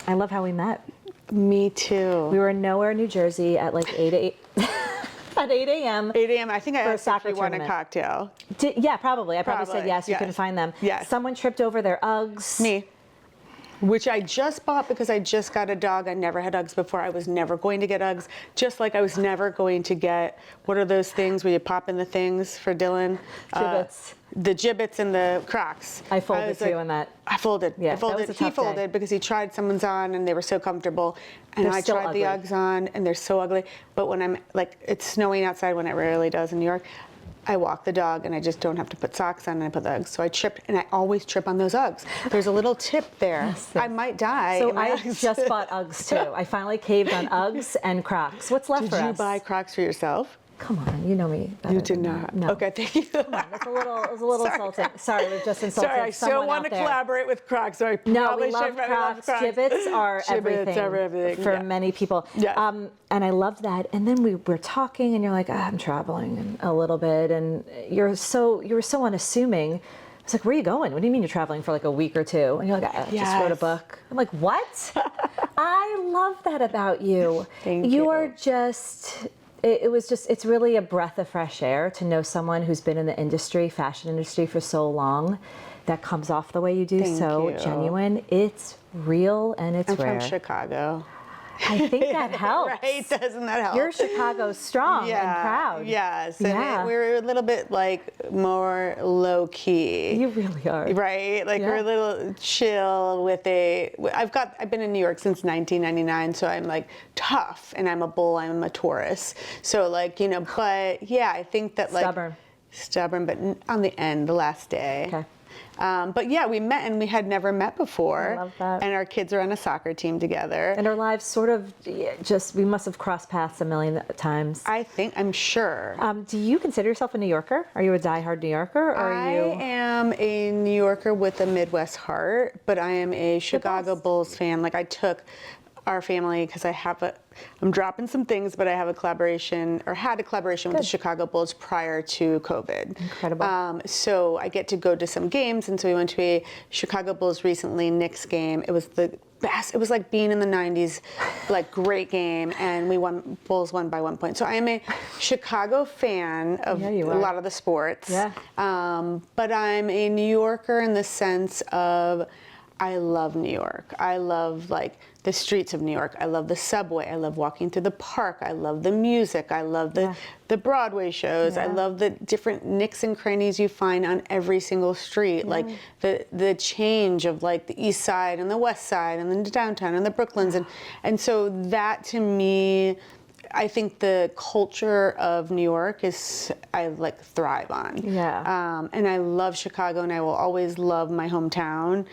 I love how we met. Me too. We were in Nowhere, New Jersey at like 8 at 8 a.m. 8 a.m. I think I for a asked if soccer you want a tournament. cocktail. Yeah, probably. I probably said Probably, yes. You yes. couldn't find them. Yes. Someone tripped over their Uggs. Me. Which I just bought because I just got a dog. I never had Uggs before. I was never going to get Uggs. Just like I was never going to get, what are those things where you pop in the things for Dylan? Gibbets. The gibbets and the Crocs. I folded too on that. I folded. Yeah, I folded. that was a He tough folded day. because he tried someone's on and they were so comfortable. And They're I still tried the ugly. Uggs on and they're so ugly. But when I'm like, it's snowing outside when it rarely does in New York. I walk the dog and I just don't have to put socks on and I put the Uggs. So I tripped and I always trip on those Uggs. There's a little tip there. Yes. I might die. So in my I Uggs. just bought Uggs too. I finally caved on Uggs and Crocs. What's left Did for you us? buy Crocs for yourself? Come on, you know me better You did than not. that. No. Okay, thank you. Come on, it was a little insulting. Sorry, we've just insulted Sorry, I someone still want out to there. collaborate with Crocs. So I No, probably we love should, but I Crocs. Crocs. Gibbets are Gibbets everything, are everything, for yeah. many people. Yes. And I loved that. And then we were talking, and you're like, I'm traveling a little bit, and you were so unassuming. I was like, where are you going? What do you mean you're traveling for like a week or two? And you're like, I just wrote a Yes. book. I'm like, what? I love that about you. Thank you. You are just. It's really a breath of fresh air to know someone who's been in the industry, fashion industry for so long, that comes off the way you do, Thank so you. genuine. It's real and it's I'm rare. from Chicago. I think that helps. Right? Doesn't that help? You're Chicago strong and proud. Yes. And Yeah. we're a little bit like more low key. You really are. Right? Like we're a little chill with I've been in New York since 1999, so I'm like tough and I'm a bull, I'm a Taurus. So like, but yeah, I think that like. Stubborn, but on the end, the last day. Okay. But yeah, we met and we had never met before. I love that. And our kids are on a soccer team together. And our lives sort of we must have crossed paths a million times. I'm sure. Do you consider yourself a New Yorker? Are you a diehard New Yorker? Or are you? I am a New Yorker with a Midwest heart, but I am a Chicago Bulls fan. Like I took our family, because I'm dropping some things, but I have a collaboration, or had a collaboration with the Chicago Bulls prior to COVID. Incredible. So I get to go to some games, and so we went to a Chicago Bulls recently Knicks game. It was the best. It was like being in the 90s, like great game, and Bulls won by 1 point. So I am a Chicago fan of a lot of the sports. Yeah. But I'm a New Yorker in the sense of I love New York. I love like the streets of New York. I love the subway. I love walking through the park. I love the music. I love the Broadway shows. I love the different nicks and crannies you find on every single street. Like the change of like the East Side and the West Side and then the downtown and the Brooklyns. And so that to me, I think the culture of New York I like thrive on. Yeah. And I love Chicago, and I will always love my hometown.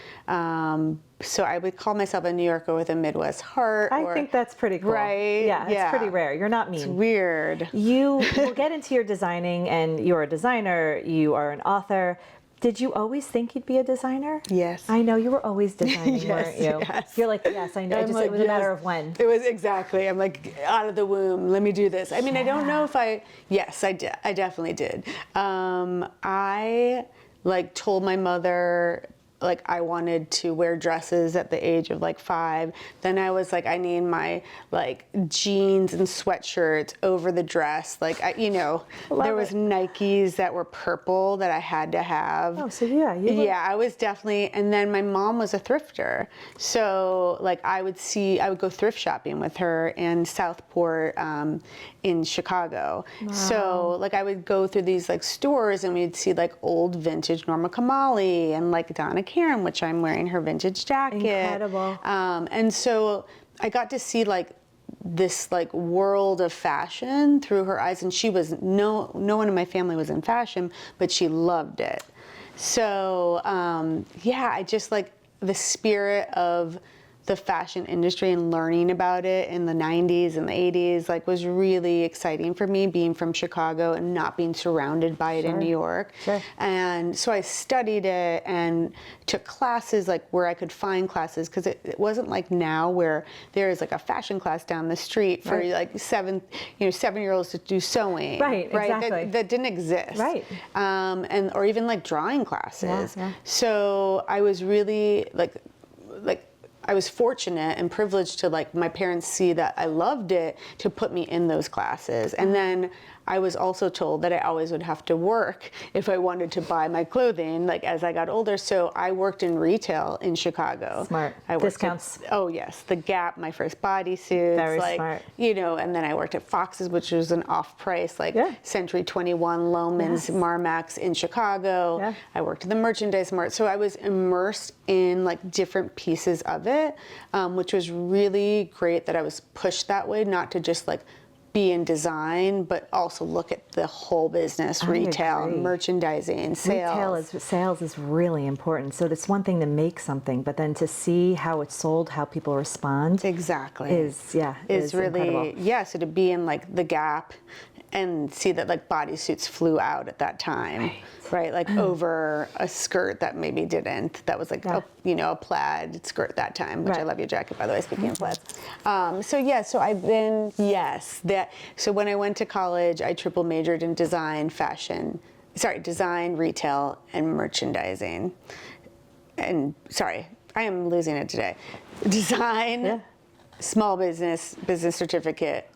So I would call myself a New Yorker with a Midwest heart. I think that's pretty cool. Right? Yeah, it's pretty rare. You're not mean. It's weird. We'll get into your designing, and you're a designer, you are an author. Did you always think you'd be a designer? Yes. I know you were always designing, Yes, weren't you? yes. You're like, yes, I know. It was a matter of when. It was exactly. I'm like, out of the womb, let me do this. I mean, I don't know if yes, I did. I definitely did. I like told my mother, like I wanted to wear dresses at the age of like 5. Then I was like, I need my like jeans and sweatshirts over the dress. Like, there was Nikes that were purple that I had to have. Oh, so yeah. I was definitely, and then my mom was a thrifter. So like I would go thrift shopping with her in Southport, in Chicago. Wow. So like I would go through these like stores and we'd see like old vintage Norma Kamali and like Donna Karan, which I'm wearing her vintage jacket. Incredible. And so I got to see like this like world of fashion through her eyes, and she was no one in my family was in fashion, but she loved it. So I just like the spirit of the fashion industry and learning about it in the 90s and the 80s like was really exciting for me, being from Chicago and not being surrounded by it in New York. Sure. And so I studied it and took classes like where I could find classes, because it wasn't like now where there is like a fashion class down the street for like 7-year-olds to do sewing. Right, exactly. That didn't exist. Right. Or even like drawing classes. Yeah. So I was really like I was fortunate and privileged to like my parents see that I loved it to put me in those classes. And then I was also told that I always would have to work if I wanted to buy my clothing, like as I got older. So I worked in retail in Chicago. Smart. I worked Discounts. oh yes, the Gap, my first bodysuits. Very like, smart. You know, and then I worked at Fox's, which was an off-price, like Century 21, Loehmann's, Marmax in Chicago. Yeah. I worked at the merchandise mart. So I was immersed in like different pieces of it, which was really great that I was pushed that way, not to just like be in design, but also look at the whole business, retail, agree. Retail merchandising, sales. sales is really important. So it's one thing to make something, but then to see how it's sold, how people respond, Exactly. is really incredible. So to be in like the Gap and see that like bodysuits flew out at that time, right? Like over a skirt that maybe didn't. That was like a, you know, a plaid skirt that time, which I love your jacket, by the way, speaking of plaids. So I've been, so when I went to college, I triple majored in design, design, retail, and merchandising. And sorry, I am losing it today. Design, small business certificate,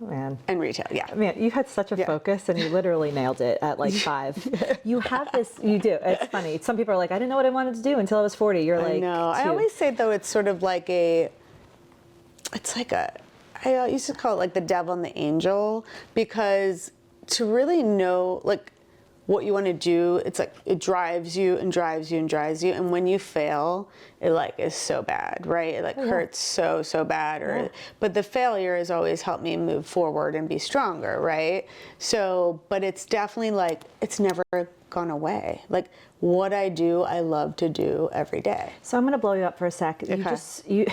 and retail. Man, you had such a focus, and you literally nailed it at like 5. You have this. You do. It's funny. Some people are like, I didn't know what I wanted to do until I was 40. You're like, no. I 2. always say though, it's sort of like I used to call it like the devil and the angel, because to really know like what you want to do, it's like it drives you and drives you and drives you, and when you fail, it like is so bad, right? It like hurts so bad, but the failure has always helped me move forward and be stronger, right? So, but it's definitely like it's never gone away. Like what I do, I love to do every day. So I'm going to blow you up for a sec. You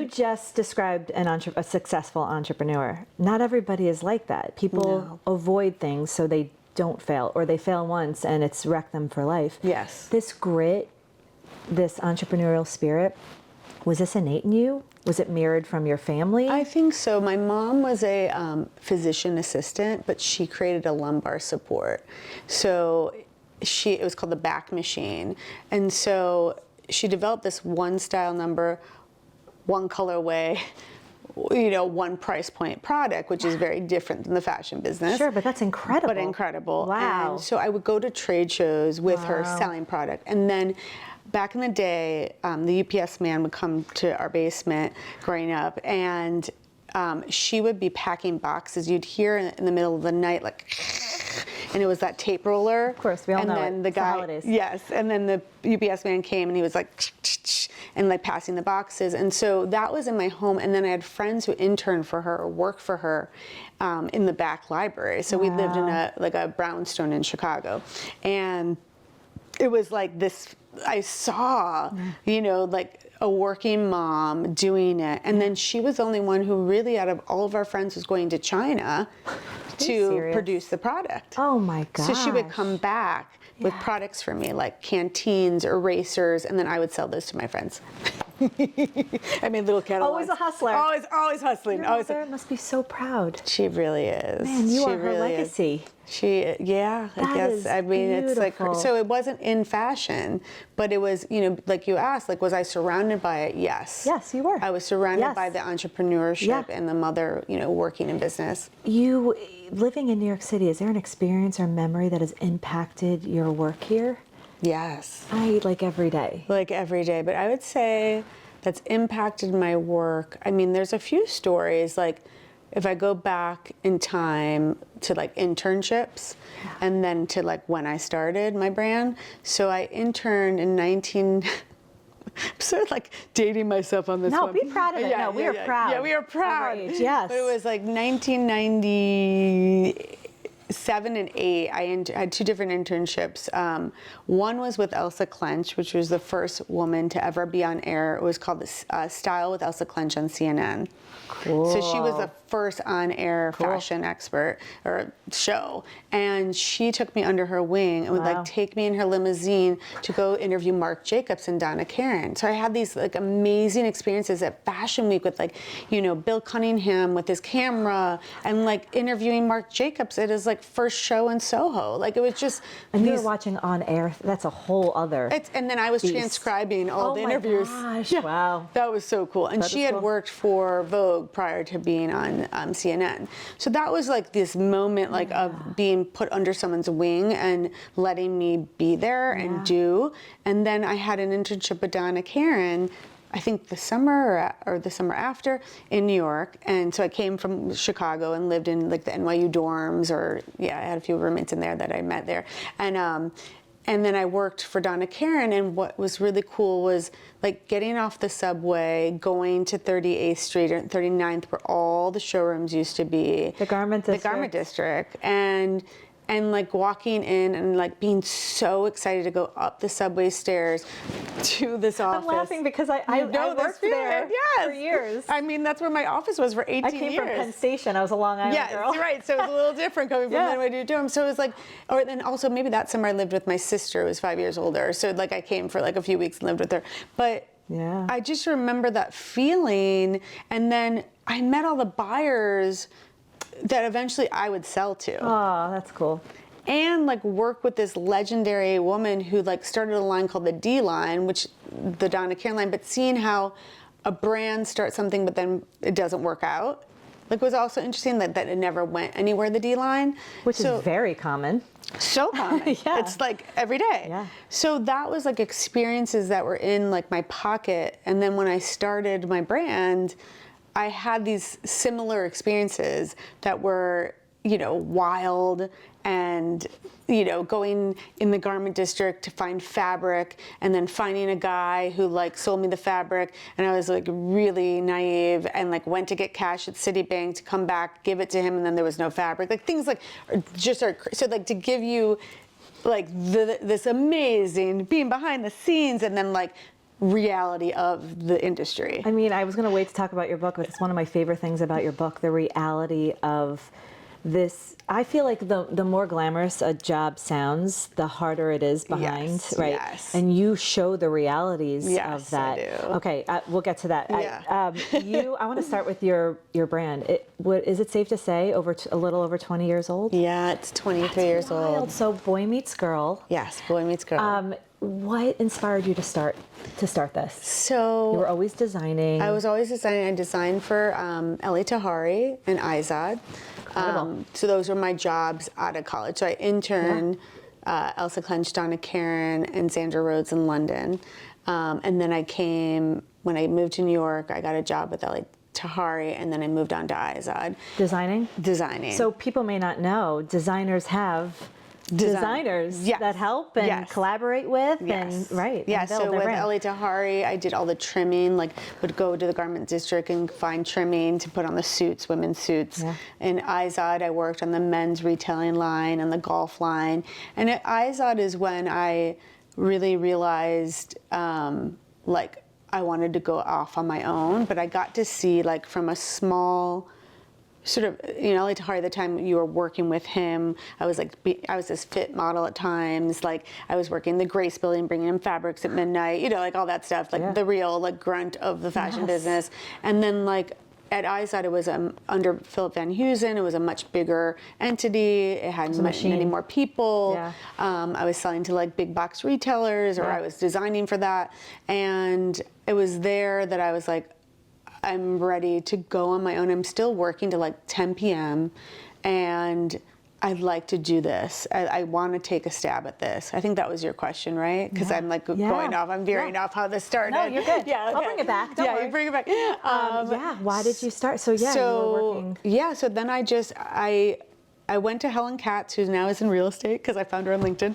just described a successful entrepreneur. Not everybody is like that. People avoid things so they don't fail, or they fail once and it's wrecked them for life. Yes. This grit, this entrepreneurial spirit, was this innate in you? Was it mirrored from your family? I think so. My mom was a physician assistant, but she created a lumbar support. So it was called the back machine. And so she developed this one style number, one colorway, you know, one price point product, which is very different than the fashion business. Sure, but that's incredible. But incredible. Wow. And so I would go to trade shows with her selling product. And then back in the day, the UPS man would come to our basement growing up, and she would be packing boxes. You'd hear in the middle of the night, like, and it was that tape roller. Of course, we all know it. And then the It's the guy, holidays. yes, and then the UPS man came and he was like, and like passing the boxes. And so that was in my home. And then I had friends who interned for her or worked for her in the back library. So we lived in a brownstone in Chicago. And it was like this, I saw, you know, like a working mom doing it. And then she was the only one who really, out of all of our friends, was going to China to produce the product. Oh my gosh. So she would come back with products for me, like canteens, erasers, and then I would sell those to my friends. I made little catalogs. Always a hustler. Always hustling. Your mother must be so proud. She really is. Man, you she are her really legacy. I guess. Is I mean, beautiful. it's like, so it wasn't in fashion, but it was, you know, like you asked, like, was I surrounded by it? Yes. Yes, you were. I was surrounded by the entrepreneurship and the mother, you know, working in business. You, living in New York City, is there an experience or memory that has impacted your work here? Yes. Like every day. Like every day, but I would say that's impacted my work. I mean, there's a few stories, like if I go back in time to like internships and then to like when I started my brand. So I interned in I'm sort of like dating myself on this one. No, be proud of it. No, we are proud. Yeah, we are proud. Of our age, yes. But it was like 1997 and 8. I had 2 different internships. One was with Elsa Clench, which was the first woman to ever be on air. It was called the Style with Elsa Clench on CNN. Cool. So she was the first on-air fashion expert or show, and she took me under her wing and would like take me in her limousine to go interview Marc Jacobs and Donna Karan. So I had these like amazing experiences at Fashion Week with like, you know, Bill Cunningham with his camera and like interviewing Marc Jacobs. It is like like first show in Soho. Like it was just. And you were watching on air. That's a whole other. And then I was beast. transcribing all the interviews. Oh my gosh! Yeah, Wow. that was so cool. And she had worked for Vogue prior to being on CNN. So that was like this moment, like of being put under someone's wing and letting me be there and do. And then I had an internship with Donna Karan, I think the summer or the summer after, in New York. And so I came from Chicago and lived in like the NYU dorms, I had a few roommates in there that I met there. And then I worked for Donna Karan, and what was really cool was like getting off the subway, going to 38th Street or 39th, where all the showrooms used to be. The garment district. The garment district. And like walking in and like being so excited to go up the subway stairs to this office. I'm laughing because I worked there for years. I mean, that's where my office was for 18 years. I came from Penn Station. I was a Long Island girl. Yeah, right. So it was a little different coming from NYU to Durham. So it was like, or then also maybe that summer I lived with my sister, who was 5 years older. So like I came for like a few weeks and lived with her. But I just remember that feeling. And then I met all the buyers that eventually I would sell to. Oh, that's cool. And like work with this legendary woman who like started a line called the D line, which the Donna Karan line, but seeing how a brand starts something but then it doesn't work out. Like was also interesting that it never went anywhere, the D line. Which is very common. So common. Yeah. It's like every day. Yeah. So that was like experiences that were in like my pocket. And then when I started my brand, I had these similar experiences that were, wild and, going in the garment district to find fabric and then finding a guy who like sold me the fabric. And I was like really naive and like went to get cash at Citibank to come back, give it to him. And then there was no fabric. Like things like so like to give you like this amazing being behind the scenes and then like reality of the industry. I mean, I was going to wait to talk about your book, but it's one of my favorite things about your book, the reality of this. I feel like the more glamorous a job sounds, the harder it is behind, right? Yes. And you show the realities of that. I do. Okay, we'll get to that. Yeah. I want to start with your brand. Is it safe to say a little over 20 years old? Yeah, it's 23 years old. So Boy Meets Girl. Yes, Boy Meets Girl. What inspired you to start this? So you were always designing. I was always designing. I designed for Eli Tahari and Izod. So those were my jobs out of college. So I interned Elsa Clench, Donna Karan, and Sandra Rhodes in London. And then when I moved to New York, I got a job with Eli Tahari, and then I moved on to Izod. Designing? Designing. So people may not know, designers have designers that help and collaborate with and build so their with brand. Eli Tahari, I did all the trimming, like would go to the garment district and find trimming to put on the suits, women's suits. In Izod, I worked on the men's retailing line and the golf line. And at Izod is when I really realized like I wanted to go off on my own, but I got to see like from a small sort of, Eli Tahari, the time you were working with him, I was this fit model at times. Like I was working the Grace Building, bringing in fabrics at midnight, like all that stuff, like the real like grunt of the fashion business. And then like at Izod, it was under Philip Van Heusen. It was a much bigger entity. It had many more people. I was selling to like big box retailers, or I was designing for that. And it was there that I was like, I'm ready to go on my own. I'm still working till like 10 p.m. and I'd like to do this. I want to take a stab at this. I think that was your question, right? Because I'm like going off. I'm veering off how this started. No, you're good. Yeah, okay. I'll bring it back. Don't worry. You bring it back. Why did you start? So you were working. Yeah, so then I went to Helen Katz, who now is in real estate, because I found her on LinkedIn,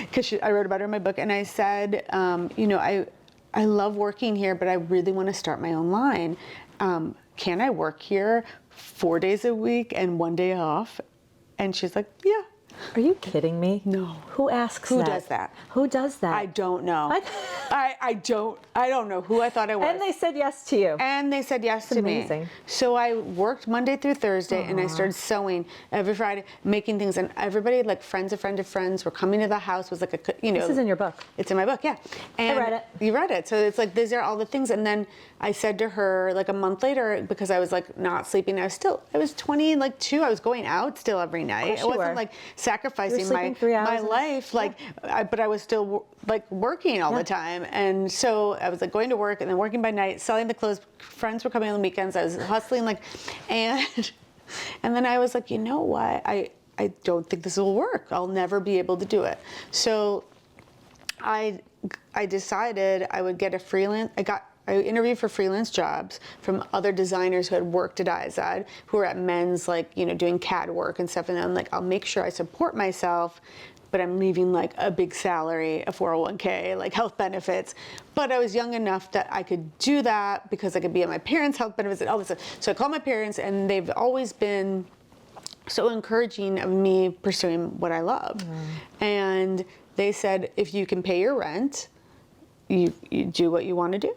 because I wrote about her in my book, and I said, I love working here, but I really want to start my own line. Can I work here 4 days a week and 1 day off? And she's like, yeah. Are you kidding me? No. Who asks Who that? does that? Who does that? I don't know. I don't know who I thought I was. And they said yes to you. And they said yes to amazing. me. So I worked Monday through Thursday, and I started sewing every Friday, making things. And everybody, like friends of friends of friends, were coming to the house. Was like This is in your book. It's in my book, yeah. And I read it. You read it. So it's like, these are all the things. And then I said to her, like a month later, because I was like not sleeping, I was 22. I was going out still every night. Of course I you wasn't were. like sacrificing sleeping 3 hours my a- life, like, but I was still like working all the time. And so I was like going to work and then working by night, selling the clothes. Friends were coming on the weekends. I was hustling, like, and then I was like, you know what? I don't think this will work. I'll never be able to do it. So I decided I would get a freelance. I interviewed for freelance jobs from other designers who had worked at IZAD, who were at men's, like, doing CAD work and stuff. And I'm like, I'll make sure I support myself, but I'm leaving like a big salary, a 401k, like health benefits. But I was young enough that I could do that because I could be on my parents' health benefits and all this stuff. So I called my parents, and they've always been so encouraging of me pursuing what I love. And they said, if you can pay your rent, you do what you want to do.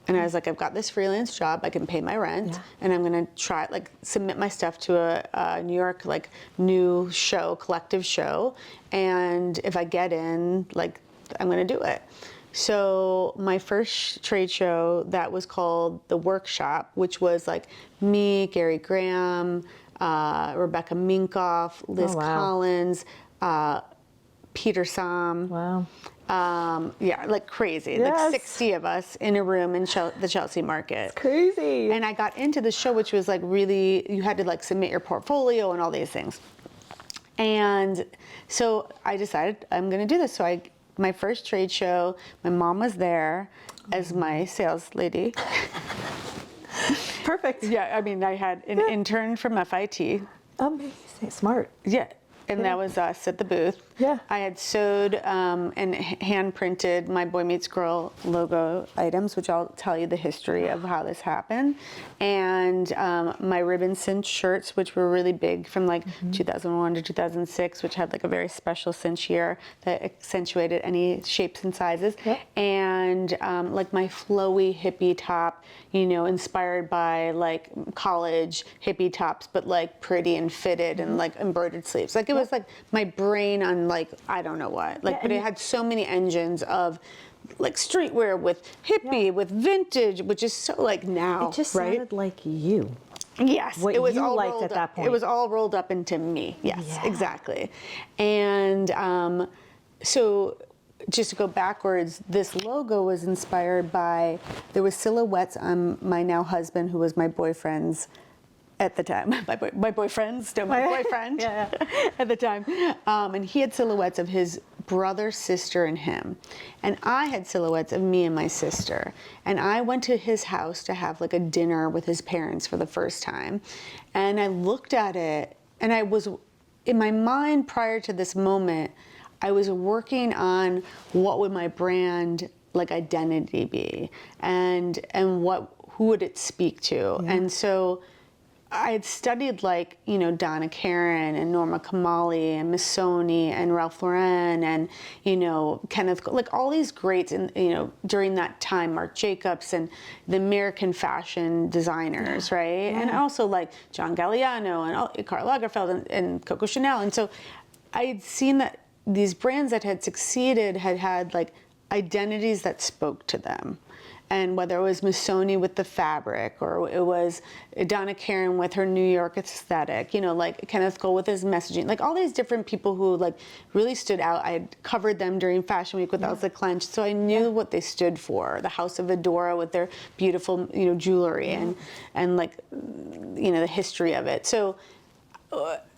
And I was like, I've got this freelance job, I can pay my rent, and I'm gonna try, like, submit my stuff to a New York, like, new show, collective show, and if I get in, like, I'm gonna do it. So my first trade show, that was called The Workshop, which was like me, Gary Graham, Rebecca Minkoff, Liz Collins, Peter Sam. Wow. Yeah, like crazy. Yes. Like 60 of us in a room in the Chelsea Market. It's crazy. And I got into the show, which was like really, you had to like submit your portfolio and all these things. And so I decided I'm going to do this. So my first trade show, my mom was there as my sales lady. Perfect. Yeah, I mean, I had an intern from FIT. Amazing. Smart. Yeah. And that was us at the booth. Yeah. I had sewed and hand printed my Boy Meets Girl logo items, which I'll tell you the history of how this happened. And my ribbon cinch shirts, which were really big from like 2001 to 2006, which had like a very special cinch year that accentuated any shapes and sizes. Yep. And like my flowy hippie top, inspired by like college hippie tops, but like pretty and fitted and like embroidered sleeves. Like it was like my brain on like, I don't know what, like, but it had so many engines of like streetwear with hippie, with vintage, which is so like now, It just right? sounded like you. Yes, What it was you all liked rolled at up. that point. It was all rolled up into me. Yes, Yeah. exactly. And so just to go backwards, this logo was inspired by, there was silhouettes on my now husband, who was my boyfriend's at the time, my boyfriend, still my boyfriend at the time. And he had silhouettes of his brother, sister, and him. And I had silhouettes of me and my sister. And I went to his house to have like a dinner with his parents for the first time. And I looked at it, and I was, in my mind prior to this moment, I was working on what would my brand like identity be, and who would it speak to. And so I had studied like, Donna Karan and Norma Kamali and Missoni and Ralph Lauren and, Kenneth, like all these greats, and, during that time, Marc Jacobs and the American fashion designers, right? And also like John Galliano and Karl Lagerfeld and Coco Chanel. And so I had seen that these brands that had succeeded had like identities that spoke to them. And whether it was Missoni with the fabric, or it was Donna Karan with her New York aesthetic, like Kenneth Cole with his messaging, like all these different people who like really stood out. I had covered them during Fashion Week with Elsa Clench, so I knew what they stood for. The House of Adora with their beautiful, jewelry and like, the history of it. So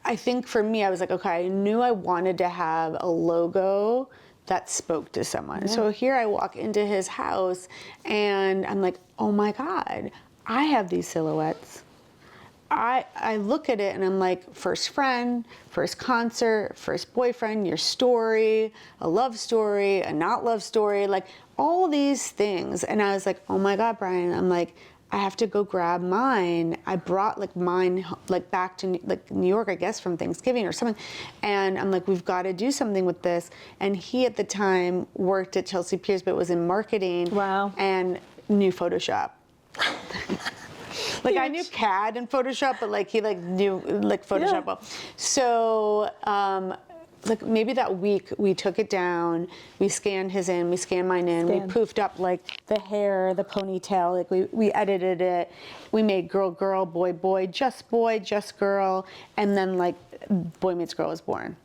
I think for me, I was like, okay, I knew I wanted to have a logo that spoke to someone. So here I walk into his house and I'm like, oh my God, I have these silhouettes. I look at it and I'm like, first friend, first concert, first boyfriend, your story, a love story, a not love story, like all these things. And I was like, oh my God, Brian, I'm like, I have to go grab mine. I brought like mine like back to like New York, I guess, from Thanksgiving or something. And I'm like, we've got to do something with this. And he at the time worked at Chelsea Piers, but was in marketing. Wow. And knew Photoshop. Like I knew CAD and Photoshop, but like he like knew like Photoshop well. So like maybe that week we took it down, we scanned his in, we scanned mine in, we poofed up like the hair, the ponytail, like we edited it, we made girl, girl, boy, just girl, and then like Boy Meets Girl was born.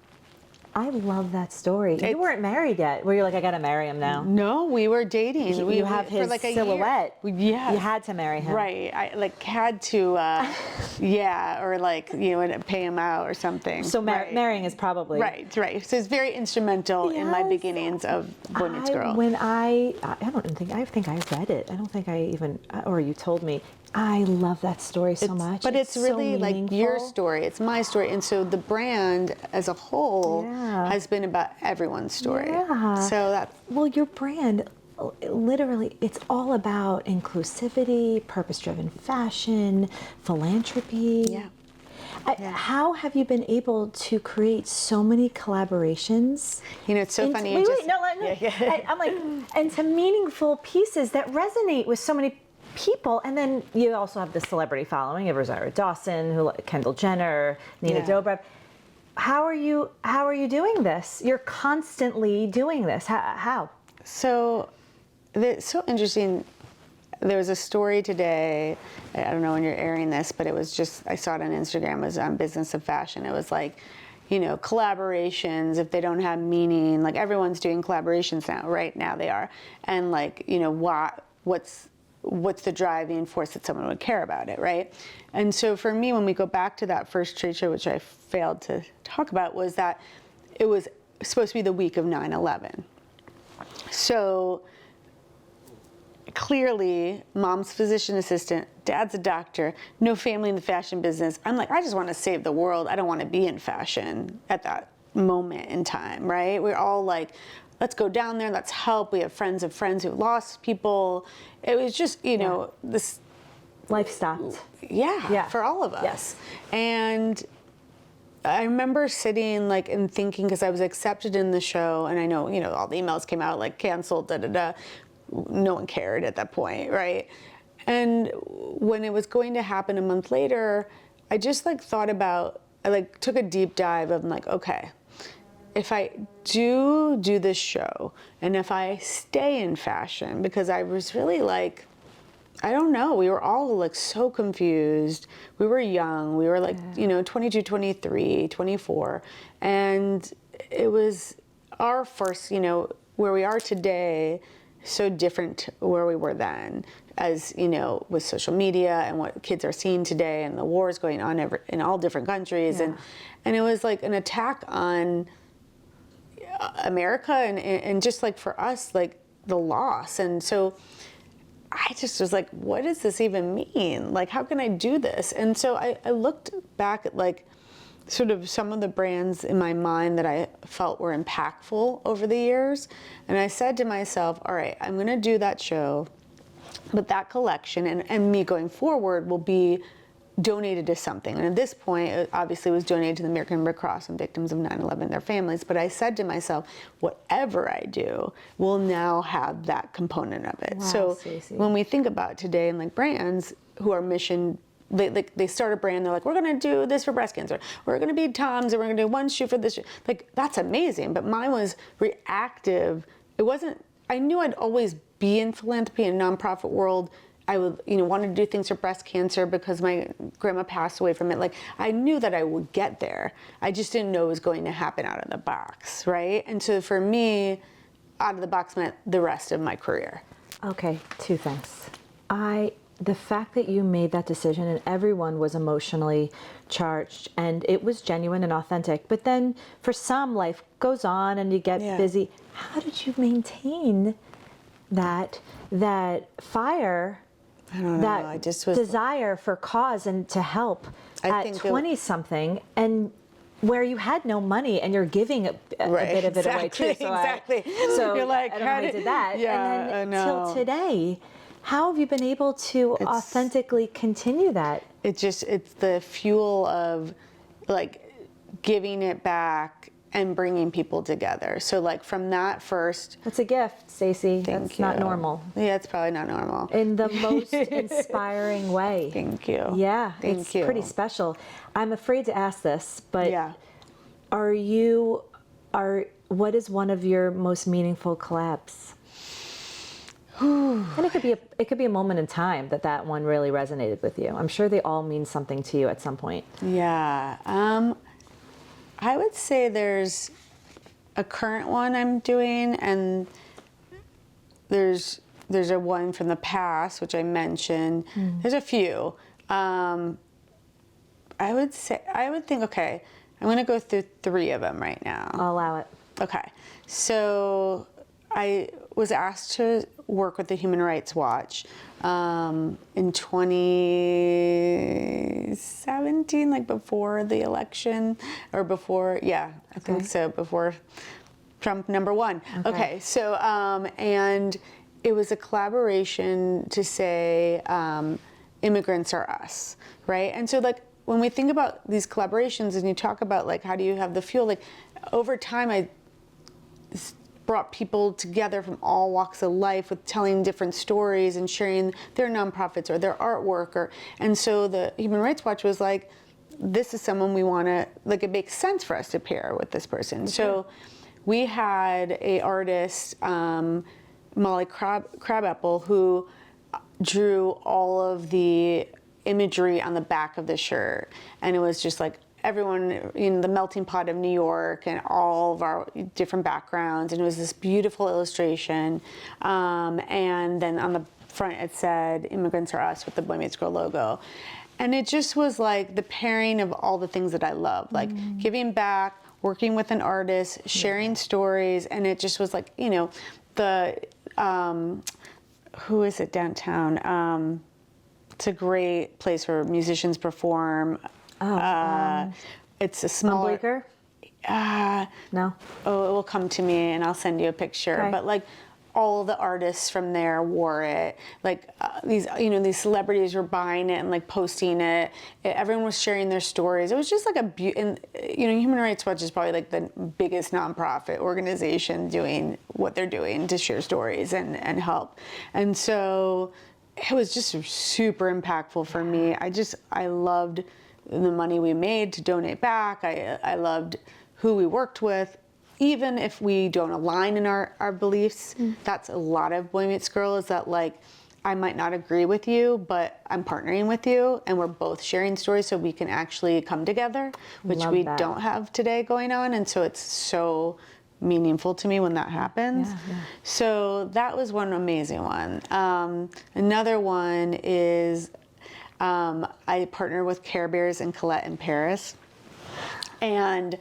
I love that story. You weren't married yet. Were you like, I gotta marry him now? No, we were dating. You have his for like a silhouette. Yeah. You had to marry him. Right. I like had to, yeah, or like, you know, pay him out or something. So marrying is probably. Right. So it's very instrumental in my beginnings of Boy Meets Girl. I think I read it. I don't think I even, or you told me. I love that story so much. But it's really so like your story. It's my story. And so the brand as a whole has been about everyone's story. Yeah. So that's... Well, your brand, literally, it's all about inclusivity, purpose-driven fashion, philanthropy. Yeah. How have you been able to create so many collaborations? You know, it's so funny. Wait, no. I'm like, into meaningful pieces that resonate with so many people, and then you also have the celebrity following of Rosario Dawson, Kendall Jenner, Nina Dobrev. How are you doing this? You're constantly doing this. How? So, it's so interesting. There was a story today. I don't know when you're airing this, but it was just, I saw it on Instagram. It was on Business of Fashion. It was like, you know, collaborations, if they don't have meaning, like everyone's doing collaborations now, right now they are. And like, you know, what's the driving force that someone would care about it, right? And so for me, when we go back to that first trade show, which I failed to talk about, was that it was supposed to be the week of 9/11. So clearly, mom's physician assistant, dad's a doctor, no family in the fashion business. I'm like, I just want to save the world. I don't want to be in fashion at that moment in time, right? We're all like, let's go down there, let's help. We have friends of friends who lost people. It was just, you know, this... Life stopped. Yeah, for all of us. Yes. And I remember sitting like and thinking, because I was accepted in the show, and I know, you know, all the emails came out like canceled, no one cared at that point, right? And when it was going to happen a month later, I just like thought about, I like took a deep dive of like, okay, if I do this show, and if I stay in fashion, because I was really like, I don't know, we were all like so confused. We were young, we were like, you know, 22, 23, 24. And it was our first, you know, where we are today, so different where we were then, as, you know, with social media and what kids are seeing today and the wars going on in all different countries. And it was like an attack on America and just like for us, like the loss. And so I just was like, what does this even mean? Like, how can I do this? And so I looked back at like sort of some of the brands in my mind that I felt were impactful over the years. And I said to myself, all right, I'm going to do that show, but that collection and me going forward will be donated to something. And at this point, it obviously was donated to the American Red Cross and victims of 9/11, their families. But I said to myself, whatever I do will now have that component of it. Wow, so Stacy. when we think about today and like brands who are mission, they start a brand, they're like, we're going to do this for breast cancer. We're going to be Tom's, and we're going to do one shoe for this. Like, that's amazing. But mine was reactive. It wasn't, I knew I'd always be in philanthropy and nonprofit world. I would, you know, wanted to do things for breast cancer because my grandma passed away from it. Like, I knew that I would get there. I just didn't know it was going to happen out of the box, right? And so for me, out of the box meant the rest of my career. Okay, two things. The fact that you made that decision and everyone was emotionally charged and it was genuine and authentic, but then for some, life goes on and you get busy. How did you maintain that fire? I don't know. That I just was desire for cause and to help at 20-something, and where you had no money and you're giving a bit of it away too. So exactly. So you're like, I don't know how you did that. Yeah, and then till today, How have you been able to authentically continue that? It's the fuel of like giving it back and bringing people together. So like from that first. That's a gift, Stacy. Thank That's you. not normal. Yeah, it's probably not normal. In the most inspiring way. Thank you. Yeah, Thank it's you. pretty special. I'm afraid to ask this, but Yeah. what is one of your most meaningful collabs? And it could be a moment in time that one really resonated with you. I'm sure they all mean something to you at some point. Yeah. I would say there's a current one I'm doing, and there's a one from the past, which I mentioned. There's a few. I would think, okay, I'm going to go through 3 of them right now. I'll allow it. Okay. So I was asked to work with the Human Rights Watch in 2017, like before the election, or before, I think so, before Trump #1. Okay, so, and it was a collaboration to say immigrants are us, right? And so like, when we think about these collaborations and you talk about like, how do you have the fuel, like over time I brought people together from all walks of life with telling different stories and sharing their nonprofits or their artwork, and so the Human Rights Watch was like, this is someone we want to, like, it makes sense for us to pair with this person. Okay. So we had a artist, Molly Crabapple, who drew all of the imagery on the back of the shirt, and it was just like everyone in the melting pot of New York and all of our different backgrounds, and it was this beautiful illustration, and then on the front it said "Immigrants Are Us" with the Boy Meets Girl logo, and it just was like the pairing of all the things that I love, like giving back, working with an artist, sharing stories, and it just was like, you know, the who is it downtown? It's a great place where musicians perform. It's a small. Bleecker? No. Oh, it will come to me, and I'll send you a picture. Okay. But like, all the artists from there wore it. Like these celebrities were buying it and like posting it. Everyone was sharing their stories. It was just like and Human Rights Watch is probably like the biggest nonprofit organization doing what they're doing to share stories and help. And so it was just super impactful for me. I loved the money we made to donate back. I loved who we worked with. Even if we don't align in our beliefs, that's a lot of Boy Meets Girl, is that like, I might not agree with you, but I'm partnering with you, and we're both sharing stories so we can actually come together, which Love we that. don't have today going on. And so it's so meaningful to me when that happens. Yeah. So that was one amazing one. Another one is I partnered with Care Bears and Colette in Paris, and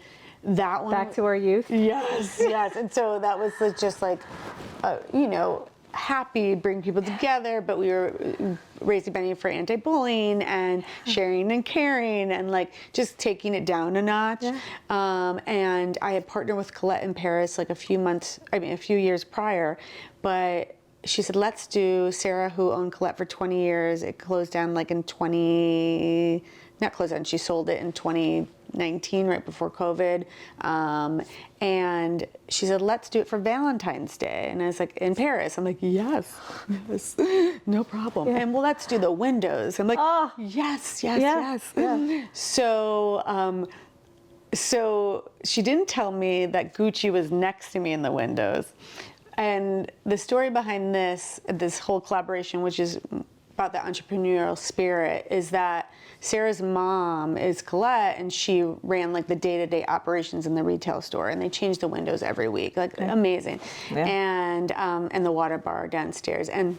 that one. Back to our youth. Yes, yes. And so that was just like, happy, bring people together, but we were raising money for anti-bullying and sharing and caring and like just taking it down a notch. Yeah. And I had partnered with Colette in Paris like a few years prior, but she said, let's do, Sarah, who owned Colette for 20 years, it closed down like in she sold it in 2019, right before COVID. And she said, let's do it for Valentine's Day. And I was like, in Paris. I'm like, yes, no problem. Yeah. And well, let's do the windows. I'm like, yes. Yeah. So, so she didn't tell me that Gucci was next to me in the windows. And the story behind this whole collaboration, which is about the entrepreneurial spirit, is that Sarah's mom is Colette, and she ran like the day-to-day operations in the retail store, and they changed the windows every week, like amazing. Yeah. And the water bar downstairs. And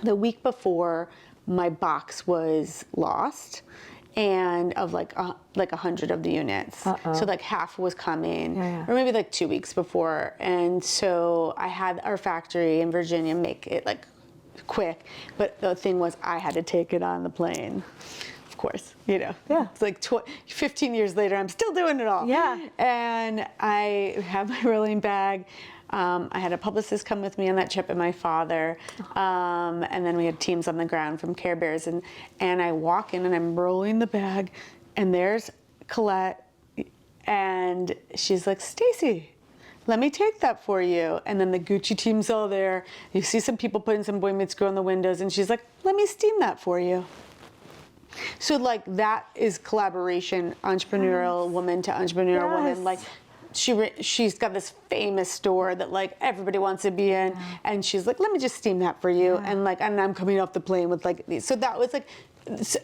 the week before, my box was lost, and of like 100 of the units. So like half was coming, or maybe like 2 weeks before. And so I had our factory in Virginia make it like quick, but the thing was I had to take it on the plane. Of course, it's like 15 years later, I'm still doing it all. Yeah. And I have my rolling bag. I had a publicist come with me on that trip and my father. And then we had teams on the ground from Care Bears. And I walk in and I'm rolling the bag and there's Colette. And she's like, Stacy, let me take that for you. And then the Gucci team's all there. You see some people putting some Boy Meets Girl in the windows. And she's like, let me steam that for you. So like that is collaboration, entrepreneurial woman to entrepreneurial woman. Like she's got this famous store that like everybody wants to be in, and she's like, let me just steam that for you. And like, and I'm coming off the plane with like these. So that was like,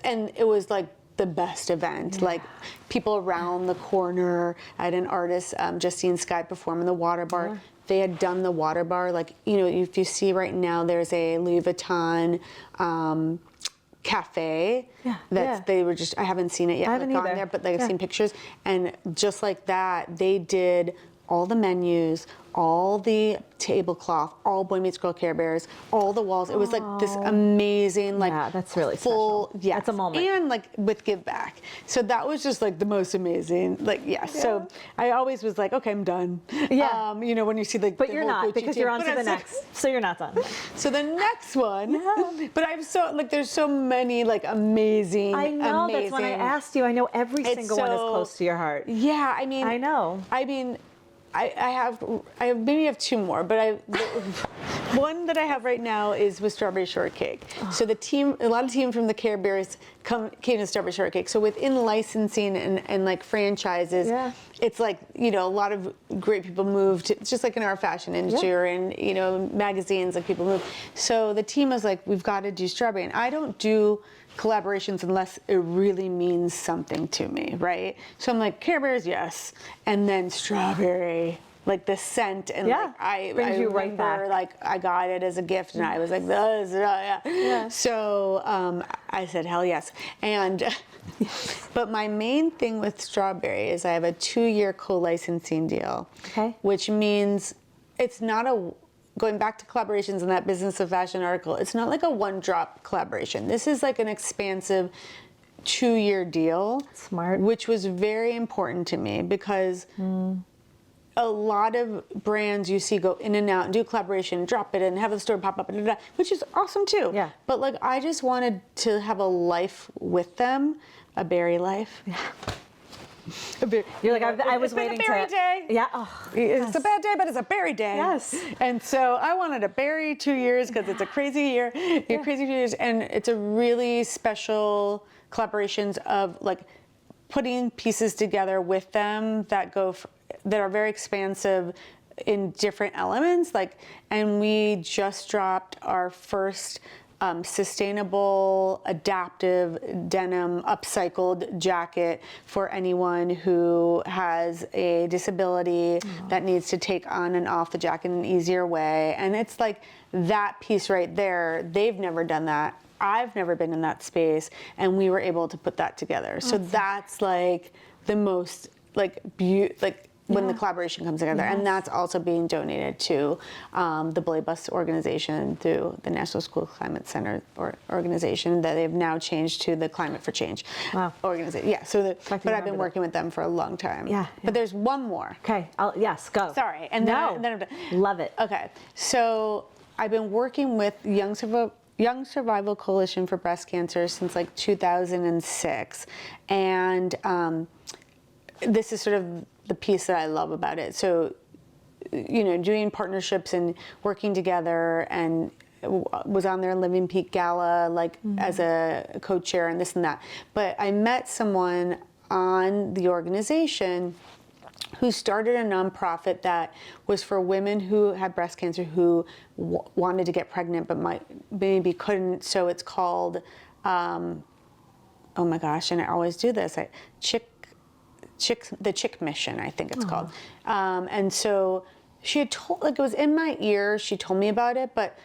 and it was like the best event. Like people around the corner. I had an artist, Justine Sky, perform in the water bar. They had done the water bar. Like, you know, if you see right now, there's a Louis Vuitton cafe they were just, I haven't seen it yet. I haven't gone either. there, but like I've seen pictures, and just like that, they did all the menus, all the tablecloth, all Boy Meets Girl Care Bears, all the walls. It was like this amazing, like that's really full, special. That's a moment. And like with give back. So that was just like the most amazing, like, So I always was like, okay, I'm done. You know, when you see like, but the you're whole not, Gucci because team. you're on to the next, so you're not done. So the next one, but I'm so, like, there's so many like amazing, I know, that's when I asked you, I know every single one is close to your heart. Yeah, I mean. I know. I mean, I maybe have two more, but one that I have right now is with Strawberry Shortcake. So the team, a lot of team from the Care Bears came to Strawberry Shortcake. So within licensing and like franchises, it's like, you know, a lot of great people moved. It's just like in our fashion industry or in, you know, magazines, like people move. So the team was like, we've got to do Strawberry. And I don't do collaborations unless it really means something to me, right? So I'm like, Care Bears, yes. And then Strawberry, like the scent, and like I you right remember back. like I got it as a gift and I was like, So I said, hell yes. And but my main thing with Strawberry is I have a 2-year co-licensing deal, which means it's not a, going back to collaborations in that Business of Fashion article, it's not like a one-drop collaboration. This is like an expansive 2-year deal. Smart. Which was very important to me because a lot of brands you see go in and out and do collaboration, drop it and have the store pop up, which is awesome too. Yeah. But like, I just wanted to have a life with them, a berry life. You're like, I was waiting to. It's been a berry day. Yeah. It's a bad day, but it's a berry day. Yes. And so I wanted a berry 2 years because it's a crazy year, crazy 2 years, and it's a really special collaborations of like putting pieces together with them that go that are very expansive in different elements. Like, and we just dropped our first sustainable, adaptive denim upcycled jacket for anyone who has a disability that needs to take on and off the jacket in an easier way. And it's like that piece right there, they've never done that. I've never been in that space, and we were able to put that together. So that's like the most like when the collaboration comes together. And that's also being donated to the Bully Bus organization through the National School Climate Center organization that they've now changed to the Climate for Change organization. Yeah, so but I've been working with them for a long time. But there's one more. Okay, yes, go. Sorry, and then I'm done. Love it. Okay, so I've been working with Young Survival Coalition for Breast Cancer since like 2006. And this is sort of the piece that I love about it. So, you know, doing partnerships and working together, and was on their Living Peak Gala, like as a co-chair and this and that. But I met someone on the organization who started a nonprofit that was for women who had breast cancer who wanted to get pregnant but maybe couldn't. So it's called, oh my gosh, and I always do this, the Chick Mission, I think it's called. And so she had told, like, it was in my ear, she told me about it, but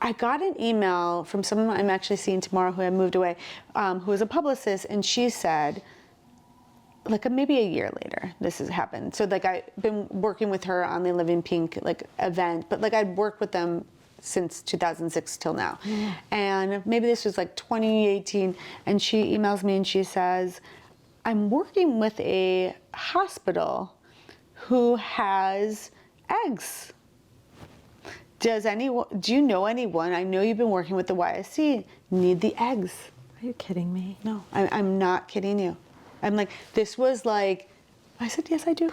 I got an email from someone I'm actually seeing tomorrow who had moved away, who was a publicist, and she said, like maybe a year later, this has happened. So like I've been working with her on the Living Pink like event, but like I'd worked with them since 2006 till now. And maybe this was like 2018, and she emails me and she says, I'm working with a hospital who has eggs. Do you know anyone, I know you've been working with the YSC, need the eggs? Are you kidding me? No, I'm not kidding you. I'm like, this was like, I said, yes, I do.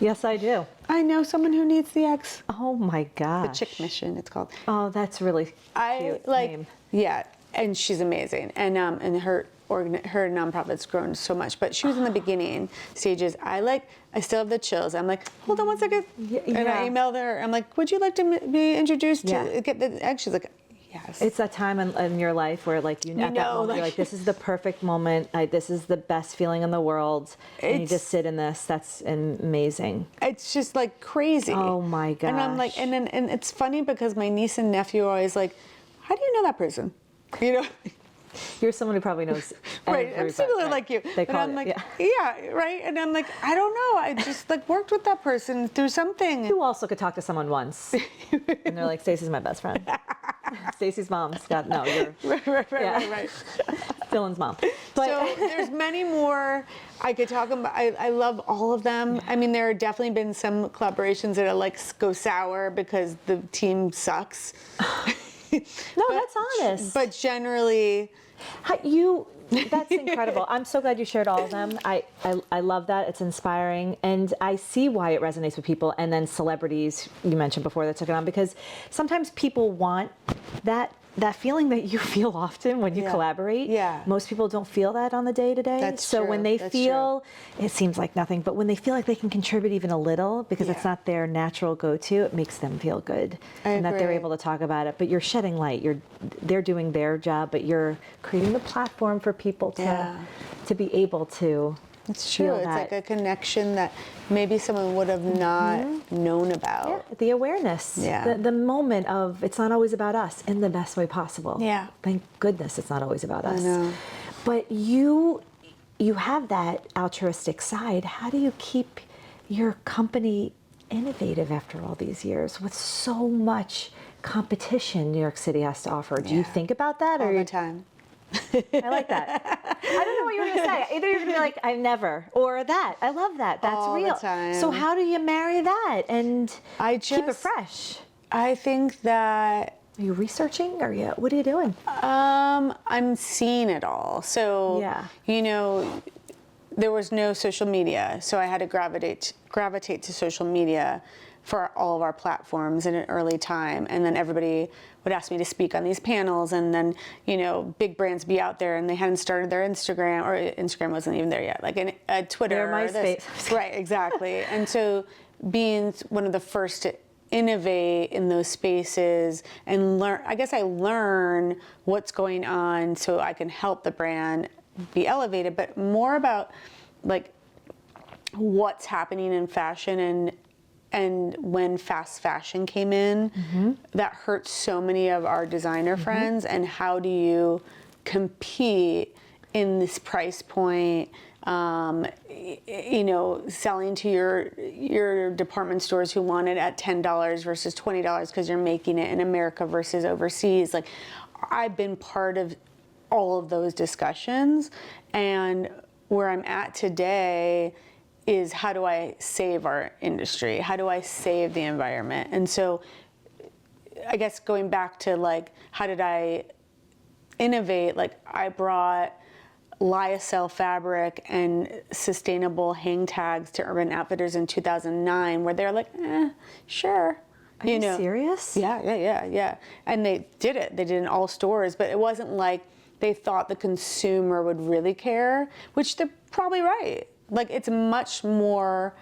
Yes, I do. I know someone who needs the eggs. Oh my gosh. The Chick Mission, it's called. Oh, that's really cute name. Yeah, and she's amazing. And her nonprofit's grown so much, but she was in the beginning stages. I still have the chills. I'm like, hold on one second. And I emailed her. I'm like, would you like to be introduced to get the egg? She's like, yes. It's that time in your life where at that moment you're like, this is the perfect moment. This is the best feeling in the world. And you just sit in this. That's amazing. It's just like crazy. Oh my gosh. And I'm like, and it's funny because my niece and nephew are always like, how do you know that person? You know? You're someone who probably knows. Right, I'm similar like you. But I'm like, yeah, right? And I'm like, I don't know. I just like worked with that person through something. You also could talk to someone once. And they're like, Stacy's my best friend. Stacy's mom's got, no, you're. Right. Dylan's mom. But so there's many more I could talk about. I love all of them. I mean, there have definitely been some collaborations that are like go sour because the team sucks. No, that's honest. But generally, that's incredible. I'm so glad you shared all of them. I love that. It's inspiring. And I see why it resonates with people. And then celebrities, you mentioned before, that took it on, because sometimes people want that feeling that you feel often when you collaborate. Yeah. Most people don't feel that on the day-to-day. That's true. When they That's feel, true. it seems like nothing, but when they feel like they can contribute even a little, because it's not their natural go-to, it makes them feel good. And that they're able to talk about it. But you're shedding light. They're doing their job, but you're creating the platform for people to be able to. It's true. It's like a connection that maybe someone would have not known about. Yeah, the awareness. Yeah. The moment of, it's not always about us in the best way possible. Yeah. Thank goodness it's not always about us. I know. But you have that altruistic side. How do you keep your company innovative after all these years with so much competition New York City has to offer? Do you think about that? All the time. I like that. I don't know what you were going to say. Either you're going to be like, I never, or that. I love that. That's all real. The time. So how do you marry that and keep it fresh? I think that. Are you researching, or what are you doing? I'm seeing it all. So, there was no social media, so I had to gravitate to social media for all of our platforms in an early time. And then everybody would ask me to speak on these panels, and then, big brands be out there and they hadn't started their Instagram, or Instagram wasn't even there yet, like Twitter. Or MySpace. Right, exactly. And so being one of the first to innovate in those spaces and I learn what's going on so I can help the brand be elevated, but more about like what's happening in fashion and when fast fashion came in, that hurt so many of our designer friends. And how do you compete in this price point? Selling to your department stores who want it at $10 versus $20 because you're making it in America versus overseas. Like, I've been part of all of those discussions, and where I'm at today is, how do I save our industry? How do I save the environment? And so I guess going back to like, how did I innovate? Like, I brought lyocell fabric and sustainable hang tags to Urban Outfitters in 2009, where they're like, sure. Are you serious? Yeah. And they did it. They did it in all stores, but it wasn't like they thought the consumer would really care, which they're probably right. Like, it's much more.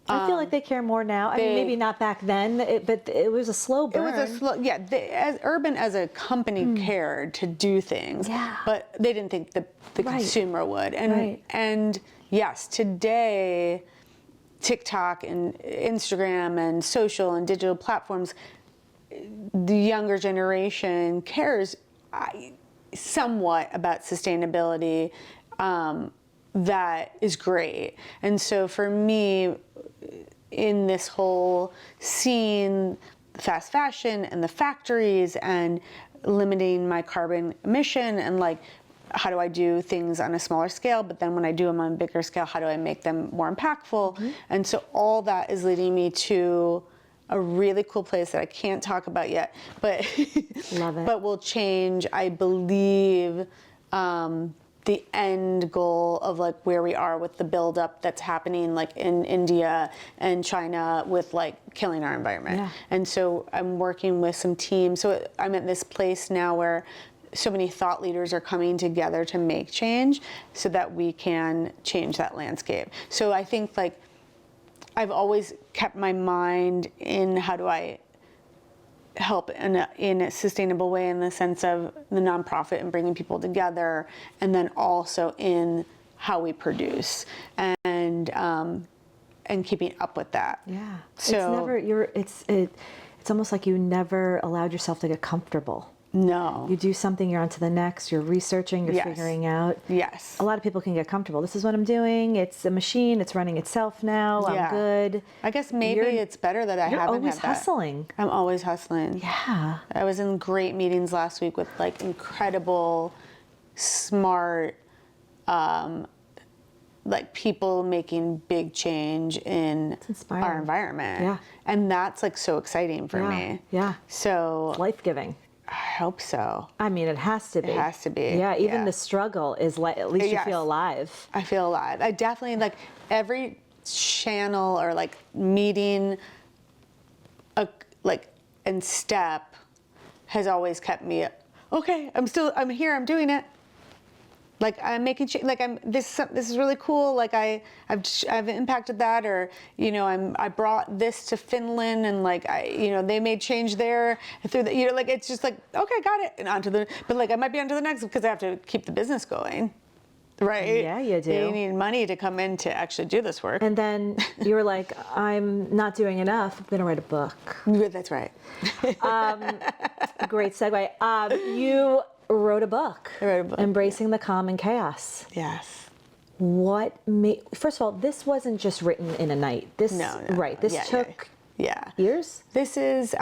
I feel like they care more now. I mean, maybe not back then, but it was a slow burn. It was a slow, Urban as a company cared to do things, but they didn't think the consumer would. And yes, today, TikTok and Instagram and social and digital platforms, the younger generation cares somewhat about sustainability. That is great. And so for me, in this whole scene, fast fashion and the factories and limiting my carbon emission and like how do I do things on a smaller scale, but then when I do them on a bigger scale, how do I make them more impactful? And so all that is leading me to a really cool place that I can't talk about yet, but Love it. but will change, I believe, the end goal of like where we are with the buildup that's happening like in India and China with like killing our environment. Yeah. And so I'm working with some teams. So I'm at this place now where so many thought leaders are coming together to make change so that we can change that landscape. So I think like I've always kept my mind in how do I help in a sustainable way in the sense of the nonprofit and bringing people together, and then also in how we produce and keeping up with that. Yeah. So it's almost like you never allowed yourself to get comfortable. no. You do something, you're on to the next, you're researching, you're Yes. figuring out. Yes. A lot of people can get comfortable. This is what I'm doing. It's a machine. It's running itself now. Yeah. I'm good. I guess maybe You're- it's better that I You're haven't always had that. hustling. I'm always hustling. Yeah. I was in great meetings last week with like incredible, smart, like people making big change in inspiring. our environment. Yeah. And that's like so exciting for Yeah. me. Yeah. So Life-giving. I hope so. I mean, it has to be. It has to be. Yeah, even Yeah. the struggle is like, at least you Yes. feel alive. I feel alive. I definitely like every channel or like meeting and step has always kept me okay, I'm here, I'm doing it. Like I'm making like this is really cool. Like I've impacted that, or I brought this to Finland, and like they made change there through the like it's just like okay, got it, and onto the but like I might be onto the next because I have to keep the business going, right? Yeah, you do. You need money to come in to actually do this work. And then you were like, I'm not doing enough. I'm going to write a book. Yeah, that's right. Great segue. You wrote a book. I wrote a book, Embracing the Calm and Chaos. Yes. What made, first of all, this wasn't just written in a night. This, No. right. This Yeah, took yeah. years? This is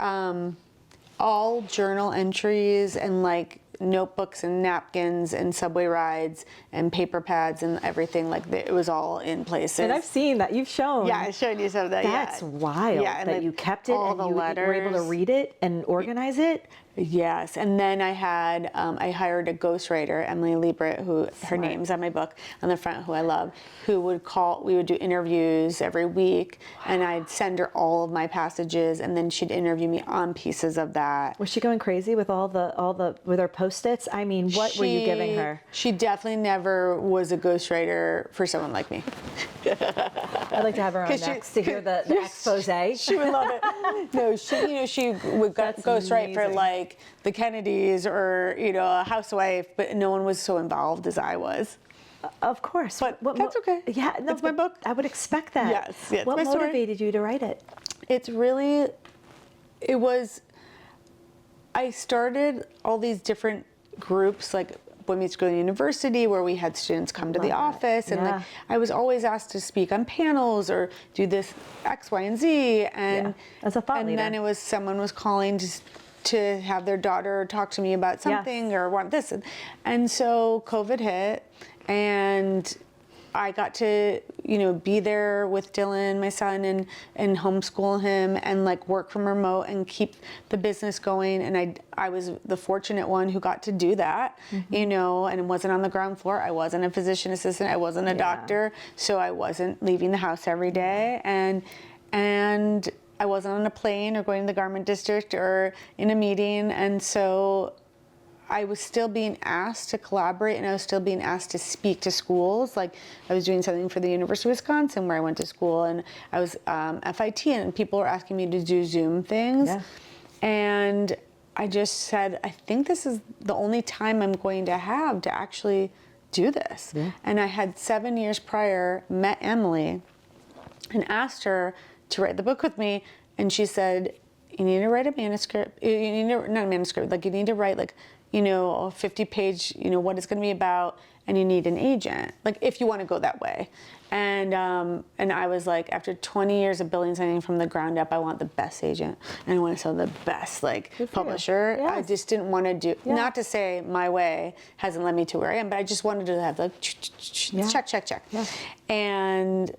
all journal entries and like notebooks and napkins and subway rides and paper pads and everything. Like it was all in places. And I've seen that. You've shown. Yeah, I showed you some of that. That's yeah. wild Yeah, and that like you kept it all and the you were able to letters. read it and organize it. Yes, and then I had I hired a ghostwriter, Emily Liebert, who her name's on my book on the front, who I love, who would call. We would do interviews every week, and I'd send her all of my passages, and then she'd interview me on pieces of that. Was she going crazy with all the with her Post-its? I mean, what were you giving her? She definitely never was a ghostwriter for someone like me. I'd like to have her on 'Cause she- next to hear the expose. She would love it. No, she would ghostwrite for amazing. like the Kennedys or a housewife, but no one was so involved as I was. Of course. But that's okay. Yeah, no, It's my but book. I would expect that. Yes, it's What my story. motivated you to write it? I started all these different groups like Women's School University where we had students come to the Love that. office and Yeah. like I was always asked to speak on panels or do this X, Y, and Z and Yeah. As a thought and leader. then it was someone was calling to have their daughter talk to me about something or want this and so COVID hit and I got to, be there with Dylan, my son, and homeschool him and like work from remote and keep the business going. And I was the fortunate one who got to do that, and it wasn't on the ground floor. I wasn't a physician assistant. I wasn't a doctor. So I wasn't leaving the house every day. And I wasn't on a plane or going to the garment district or in a meeting. And so I was still being asked to collaborate and I was still being asked to speak to schools. Like I was doing something for the University of Wisconsin where I went to school and I was FIT and people were asking me to do Zoom things. Yeah. And I just said, I think this is the only time I'm going to have to actually do this. Yeah. And I had 7 years prior met Emily and asked her to write the book with me. And she said, you need to write a manuscript. You need to, not a manuscript, like you need to write like, a 50-page, what it's going to be about, and you need an agent, like if you want to go that way. And I was like, after 20 years of building something from the ground up, I want the best agent, and I want to sell the best publisher. Yes. I just didn't want to do, not to say my way hasn't led me to where I am, but I just wanted to have like check. Yeah. And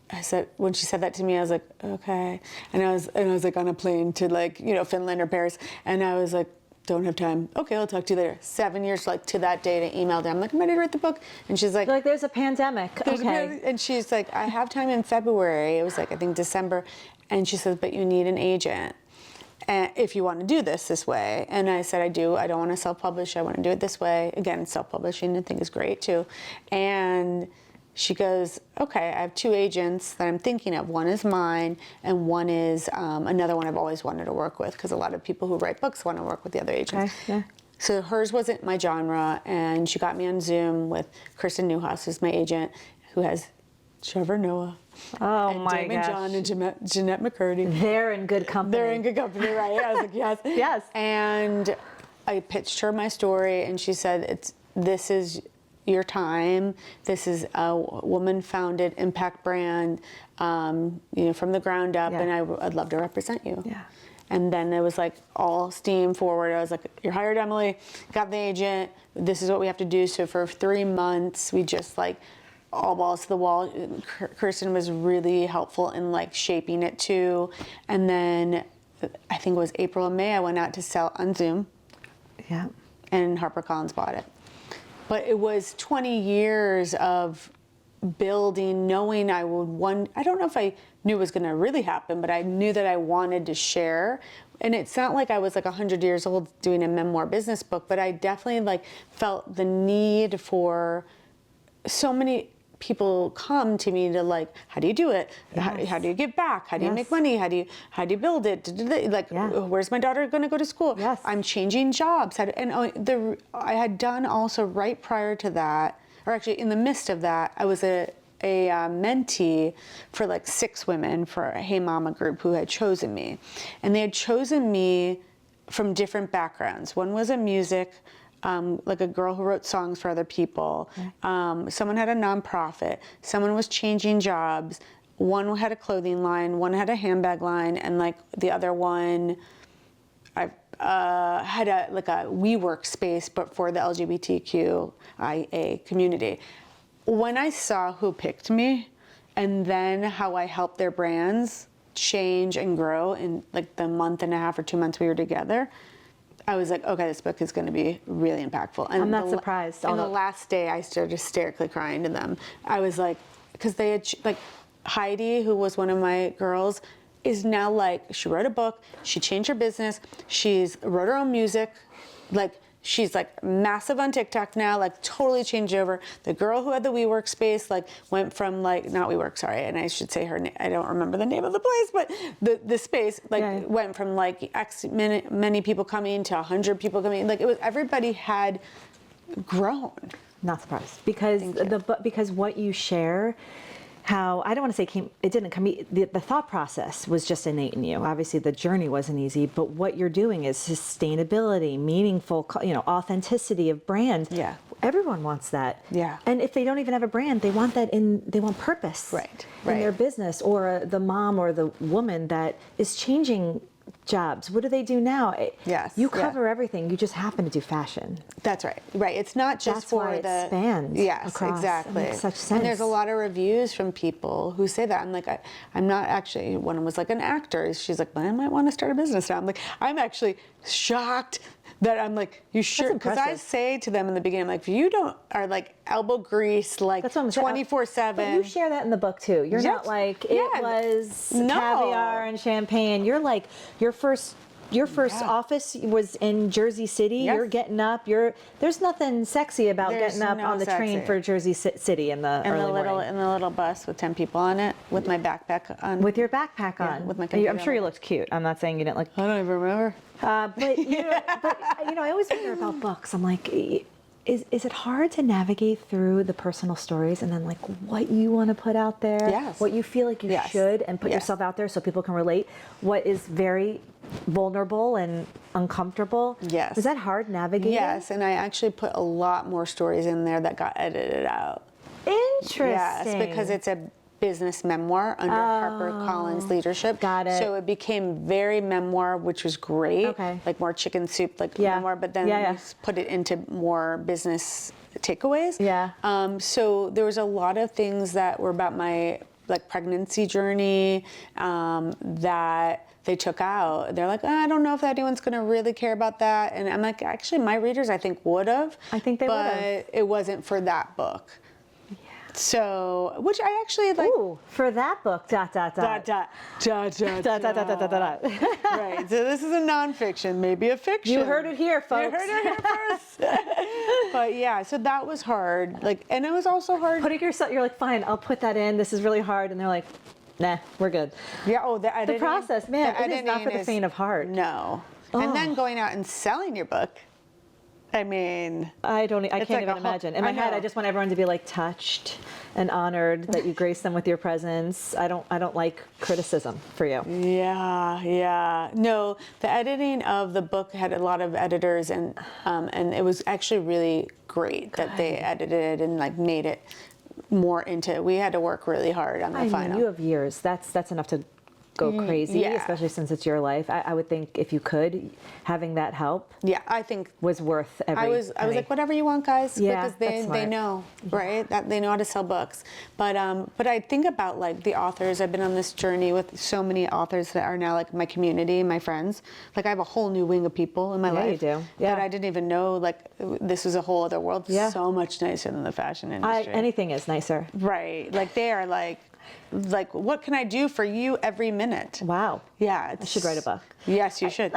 I said, when she said that to me, I was like, okay. And I was like on a plane to like, Finland or Paris, and I was like, don't have time. Okay, I'll talk to you later. 7 years, like to that day, to email them. I'm like, I'm ready to write the book. And she's like, there's a pandemic. Okay. and she's like, I have time in February. It was like, I think December. And she says, but you need an agent if you want to do this way. And I said, I do. I don't want to self-publish. I want to do it this way. Again, self-publishing I think is great too. And she goes, okay, I have 2 agents that I'm thinking of. One is mine, and one is another one I've always wanted to work with, because a lot of people who write books want to work with the other agents. Okay, yeah. So hers wasn't my genre, and she got me on Zoom with Kirsten Newhouse, who's my agent, who has Trevor Noah. Oh and my Damon gosh. John and Jeanette McCurdy. They're in good company. They're in good company, right? I was like, yes. Yes. And I pitched her my story, and she said, this is your time. This is a woman-founded impact brand, from the ground up, and I'd love to represent you. Yeah. And then it was like all steam forward. I was like, you're hired, Emily, got the agent. This is what we have to do. So for 3 months, we just like all balls to the wall. Kirsten was really helpful in like shaping it too. And then I think it was April and May, I went out to sell on Zoom. Yeah. And HarperCollins bought it. But it was 20 years of building, knowing I don't know if I knew it was going to really happen, but I knew that I wanted to share. And it's not like I was like 100 years old doing a memoir business book, but I definitely like felt the need for so many people come to me to like, how do you do it? Yes. How do you give back? How do you make money? How do you build it? Like, where's my daughter going to go to school? Yes. I'm changing jobs. I had done also right prior to that, or actually in the midst of that, I was a mentee for like 6 women for a Hey Mama group who had chosen me. And they had chosen me from different backgrounds. One was in music, like a girl who wrote songs for other people. Someone had a nonprofit. Someone was changing jobs. One had a clothing line. One had a handbag line, and like the other one, I had a WeWork space, but for the LGBTQIA community. When I saw who picked me, and then how I helped their brands change and grow in like the month and a half or 2 months we were together, I was like, okay, this book is going to be really impactful. And I'm not surprised. And the last day, I started hysterically crying to them. I was like, because they had, like, Heidi, who was one of my girls, is now like, she wrote a book, she changed her business, she's wrote her own music, like, she's like massive on TikTok now, like totally changed over. The girl who had the WeWork space, like went from like, not WeWork, sorry, and I should say her name, I don't remember the name of the place, but the space like went from like many people coming to 100 people coming. Like it was, everybody had grown. Not surprised, because what you share, how, I don't want to say it didn't come, the thought process was just innate in you. Obviously the journey wasn't easy, but what you're doing is sustainability, meaningful, authenticity of brand. Yeah. Everyone wants that. Yeah. And if they don't even have a brand, they want purpose. Right. In their business, or the mom or the woman that is changing jobs. What do they do now? Yes. You cover everything. You just happen to do fashion. That's right. Right. It's not just That's for why the it spans. Yes, across. exactly. It makes such sense. And there's a lot of reviews from people who say that. I'm like, I'm not actually. One was like an actor. She's like, well, I might want to start a business now. I'm like, I'm actually shocked that I'm like, you sure? Because I say to them in the beginning, I'm like, if you are like elbow grease, like 24/7. But you share that in the book too. You're not like it was caviar and champagne. You're like your first office was in Jersey City. Yes. You're getting up. There's nothing sexy about getting up on the train for Jersey City in the early morning. In the little bus with 10 people on it, with my backpack on. With your backpack on. With my computer I'm sure you looked cute. I'm not saying you didn't look. I don't even remember. But I always wonder about books. I'm like, is it hard to navigate through the personal stories and then like what you want to put out there, Yes. what you feel like you Yes. should, and put Yes. yourself out there so people can relate, what is very vulnerable and uncomfortable? Yes. Is that hard navigating? Yes, and I actually put a lot more stories in there that got edited out. Interesting. Yes, because it's a business memoir under HarperCollins leadership. Got it. So it became very memoir, which was great. Okay. Like more chicken soup, like Yeah. memoir, but then Yeah. we put it into more business takeaways. Yeah. So there was a lot of things that were about my like pregnancy journey that they took out. They're like, "Oh, I don't know if anyone's going to really care about that." And I'm like, actually, my readers, I think, would have. I think they would've. But it wasn't for that book. So, which I actually like. Ooh, for that book, dot, dot, dot. Dot, dot, dot, dot, Dot, dot, dot, dot, dot, dot. Right. So this is a nonfiction, maybe a fiction. You heard it here, folks. You heard it here first. But yeah, so that was hard. Like, and it was also hard. Putting yourself, you're like, fine, I'll put that in. This is really hard. And they're like, nah, we're good. Yeah. Oh, the editing. process, man, it is not for the editing faint of heart. No. And then going out and selling your book. I mean, I can't like even a whole- imagine. In my I head, I know. just want everyone to be like touched and honored that you grace them with your presence. I don't like criticism for you. Yeah. No, the editing of the book had a lot of editors, and it was actually really great that they edited and like made it more into. We had to work really hard on the I final. mean, you have years. That's enough to go crazy, yeah. especially since it's your life. I would think if you could, having that help Yeah, I think was worth every I was penny. like, whatever you want, guys, Yeah, because that's they smart. know, right? That they know how to sell books. But I think about like the authors. I've been on this journey with so many authors that are now like my community, my friends. Like I have a whole new wing of people in my Yeah, you life do. Yeah. that I didn't even know. Like this was a whole other world. Yeah. So much nicer than the fashion industry. Anything is nicer. Right. Like they are like, what can I do for you every minute? Wow. Yeah. I should write a book. Yes, you should.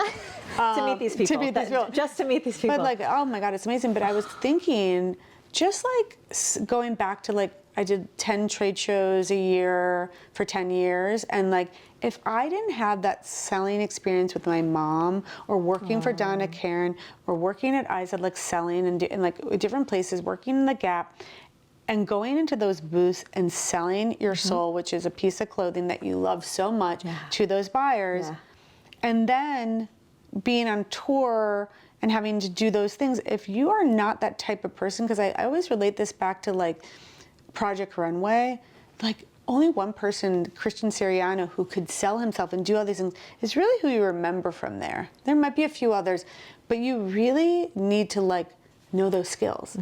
To meet these people. To meet these people. Just to meet these people. But like, oh my God, it's amazing. But I was thinking, just like going back to like, I did 10 trade shows a year for 10 years. And like, if I didn't have that selling experience with my mom or working for Donna Karan or working at Isa, like selling and like different places, working in the Gap, and going into those booths and selling your soul, which is a piece of clothing that you love so much, to those buyers, and then being on tour and having to do those things. If you are not that type of person, because I always relate this back to like Project Runway, like only one person, Christian Siriano, who could sell himself and do all these things, is really who you remember from there. There might be a few others, but you really need to like know those skills.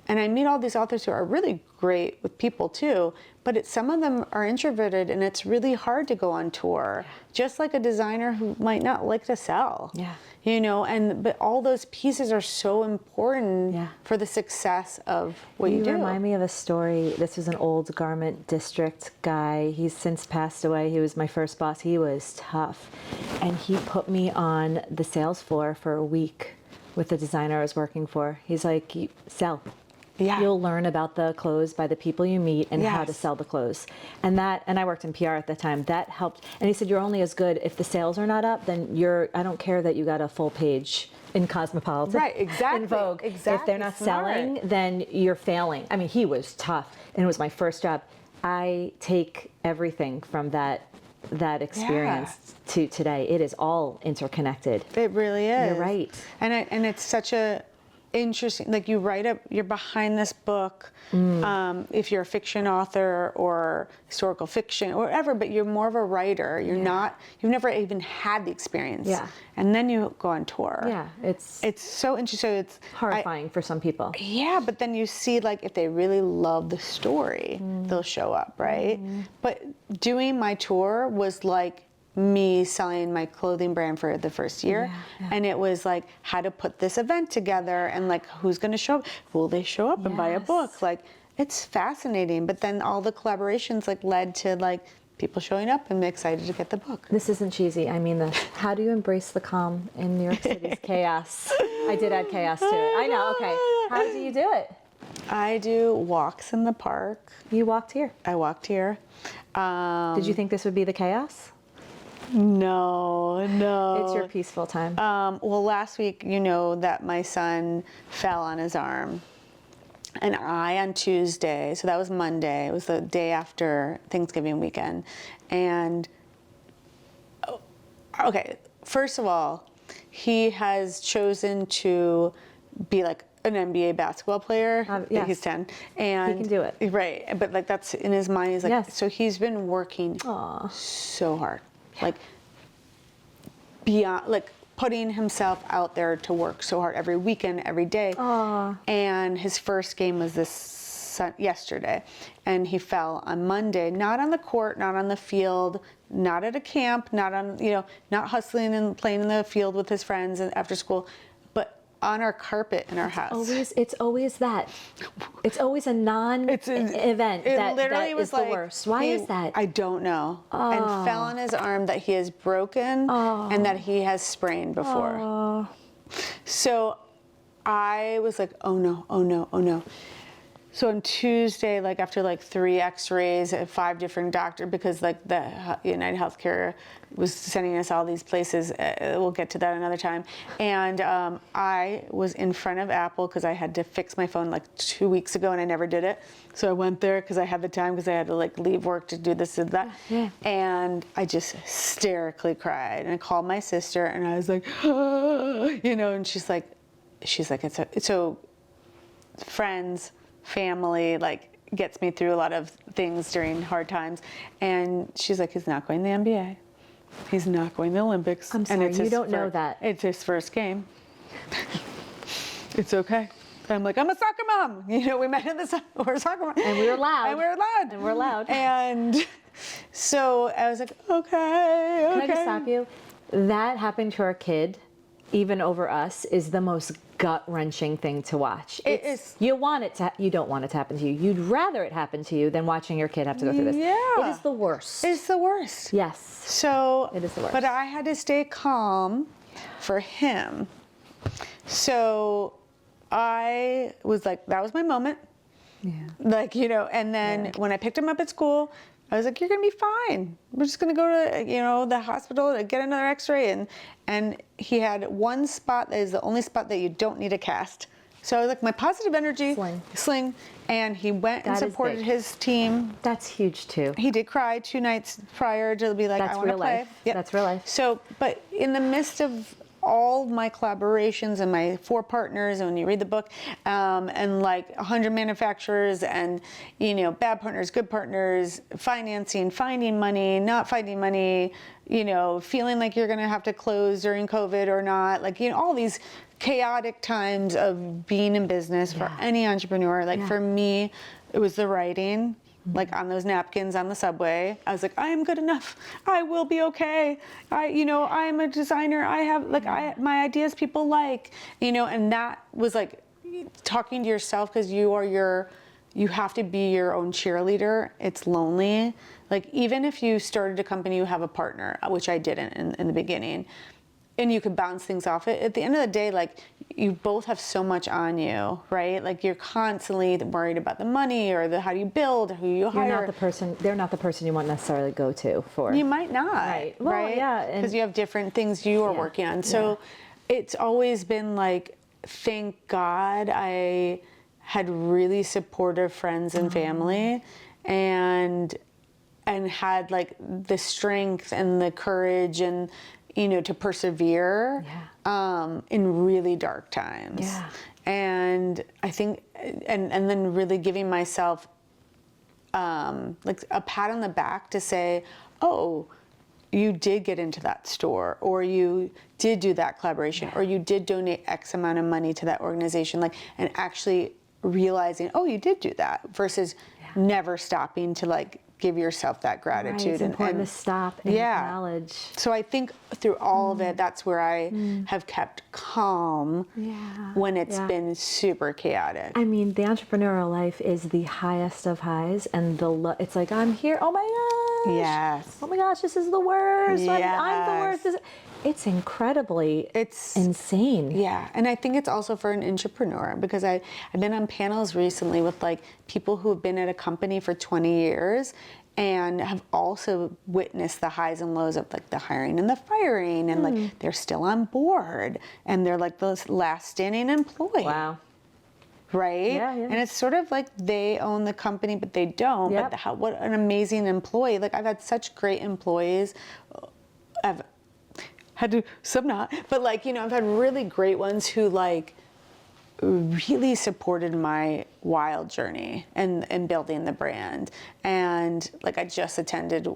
And I meet all these authors who are really great with people too, but some of them are introverted and it's really hard to go on tour, just like a designer who might not like to sell. Yeah. You know, but all those pieces are so important for the success of what you do. You remind me of a story. This was an old garment district guy. He's since passed away. He was my first boss. He was tough. And he put me on the sales floor for a week with the designer I was working for. He's like, sell. Yeah. You'll learn about the clothes by the people you meet and how to Yes. sell the clothes. And I worked in PR at the time. That helped. And he said, you're only as good if the sales are not up, then I don't care that you got a full page in Cosmopolitan. Right, exactly. In Vogue. Exactly. If they're not Smart. selling, then you're failing. I mean, he was tough and it was my first job. I take everything from that experience to today. It is all interconnected. It really is. You're right. And it's such a interesting, like you're behind this book, if you're a fiction author or historical fiction or whatever, but you're more of a writer. You've never even had the experience. Yeah. And then you go on tour. Yeah, it's so interesting. So it's horrifying for some people. Yeah, but then you see like if they really love the story, they'll show up, right? But doing my tour was like me selling my clothing brand for the first year. And it was like how to put this event together and like who's going to show up. Will they show up and buy a book? Like it's fascinating. But then all the collaborations like led to like people showing up and excited to get the book. This isn't cheesy. I mean this. How do you embrace the calm in New York City's chaos? I did add chaos to it. I know. Okay. How do you do it? I do walks in the park. You walked here. I walked here. Did you think this would be the chaos? No. It's your peaceful time. Well, last week, you know that my son fell on his arm. And I, on Tuesday, so that was Monday, it was the day after Thanksgiving weekend. And, okay, first of all, he has chosen to be like an NBA basketball player. Yes. He's 10. And He can do it. Right. But like that's in his mind. He's like, Yes. so he's been working Aw. so hard. Like, beyond, like, putting himself out there to work so hard every weekend, every day. Aw. And his first game was yesterday, and he fell on Monday, not on the court, not on the field, not at a camp, not on, not hustling and playing in the field with his friends and after school, but on our carpet in our house. It's always that. It's always a non-event that was is the worst. Why is that? I don't know. And fell on his arm that he has broken and that he has sprained before. So I was like, oh no, oh no, oh no. So on Tuesday, like after like 3 X-rays at 5 different doctors, because like the United Healthcare was sending us all these places. We'll get to that another time. And I was in front of Apple because I had to fix my phone like 2 weeks ago and I never did it. So I went there because I had the time because I had to like leave work to do this and that. Yeah. And I just hysterically cried and I called my sister and I was like, and she's like, it's so friends, family, like gets me through a lot of things during hard times. And she's like, he's not going to the NBA. He's not going to the Olympics. I'm sorry, you don't know that. It's his first game. It's okay. I'm like, I'm a soccer mom. We met in we're a soccer mom. And we were loud. And we were loud. And we're loud. And so I was like, okay. Can I just stop you? That happened to our kid, even over us, is the most gut-wrenching thing to watch. It is. You don't want it to happen to you. You'd rather it happen to you than watching your kid have to go through this. Yeah. It is the worst. It's the worst. Yes. So It is the worst. But I had to stay calm for him. So I was like, that was my moment. Yeah. Like, and then when I picked him up at school, I was like, you're going to be fine. We're just going to go to, the hospital to get another x-ray. And he had one spot that is the only spot that you don't need a cast. So I was like, my positive energy. Sling. And he went and supported his team. That's huge too. He did cry 2 nights prior to be like, I want to play. Yep. That's real life. So, but in the midst of all my collaborations and my 4 partners, and when you read the book, and like 100 manufacturers and, bad partners, good partners, financing, finding money, not finding money, feeling like you're going to have to close during COVID or not, like, all these chaotic times of being in business for any entrepreneur. Like for me, it was the writing. Like on those napkins on the subway, I was like, I am good enough. I will be okay. I am a designer. I have my ideas people like, and that was like talking to yourself because you have to be your own cheerleader. It's lonely. Like even if you started a company, you have a partner, which I didn't in the beginning, and you could bounce things off it. At the end of the day, like you both have so much on you, right? Like you're constantly worried about the money or how do you build, who you hire. They're not the person you want necessarily go to for. You might not, right? Well, right? Yeah, because you have different things you are working on. So it's always been like, thank God I had really supportive friends and family, and had like the strength and the courage and to persevere in really dark times. Yeah. And I think, and then really giving myself like a pat on the back to say, oh, you did get into that store, or you did do that collaboration, or you did donate X amount of money to that organization, like, and actually realizing, oh, you did do that, versus never stopping to like give yourself that gratitude. Right, it's important to stop and acknowledge. So I think through all of it, that's where I have kept calm when it's been super chaotic. I mean, the entrepreneurial life is the highest of highs, and it's like, I'm here. Oh my gosh. Yes. Oh my gosh, this is the worst. Yes. I'm the worst. It's incredibly, insane. Yeah, and I think it's also for an entrepreneur, because I've been on panels recently with like people who have been at a company for 20 years and have also witnessed the highs and lows of like the hiring and the firing, and like they're still on board and they're like the last standing employee. Wow. right? Yeah, yeah. And it's sort of like they own the company, but they don't. Yep. But what an amazing employee. Like I've had such great employees. I've had to, some not, but like, you know, I've had really great ones who like really supported my wild journey and building the brand. And like I just attended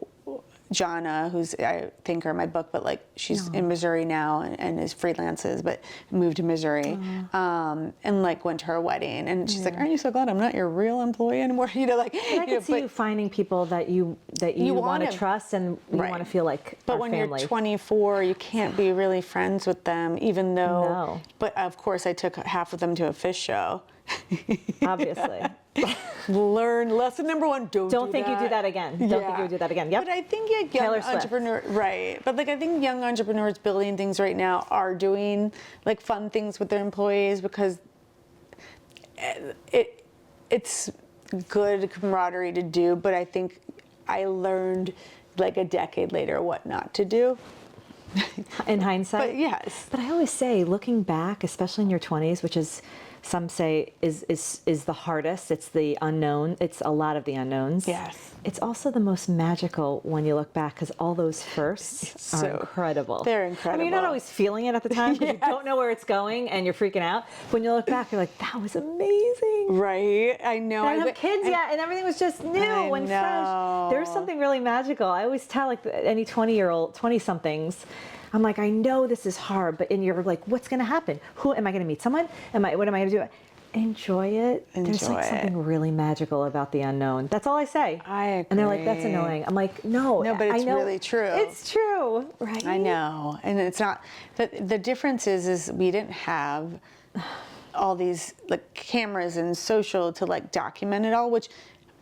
Jana, who's I think her in my book, but like she's in Missouri now and is freelances, but moved to Missouri, and like went to her wedding, and she's like, "Aren't you so glad I'm not your real employee anymore?" You know, like And I can see you finding people that you want to trust and you want to feel like But our when family. you're 24, you can't be really friends with them, even though. No. But of course, I took half of them to a fish show. Obviously. Learn lesson number one: Don't think you do that again. Don't think you would do that again. Yep. But I think young Taylor Swift. entrepreneurs, right? But like I think young entrepreneurs building things right now are doing like fun things with their employees because it's good camaraderie to do. But I think I learned like a decade later what not to do. In hindsight. But yes. But I always say, looking back, especially in your 20s, which is some say is the hardest. It's the unknown. It's a lot of the unknowns. Yes. It's also the most magical when you look back because all those firsts are incredible. They're I incredible. mean, you're not always feeling it at the time because you don't know where it's going and you're freaking out. When you look back, you're like, that was amazing. Right. I know. I don't have kids yet, and everything was just new and fresh. There's something really magical. I always tell like any 20-somethings, I'm like, I know this is hard, but and you're like, what's going to happen? Who am I going to meet? Someone? What am I going to do? Enjoy it. There's like something really magical about the unknown. That's all I say. I agree. And they're like, that's annoying. I'm like, no. No, but it's I know, really true. It's true, right? I know, and it's not. The difference is we didn't have all these like cameras and social to like document it all, which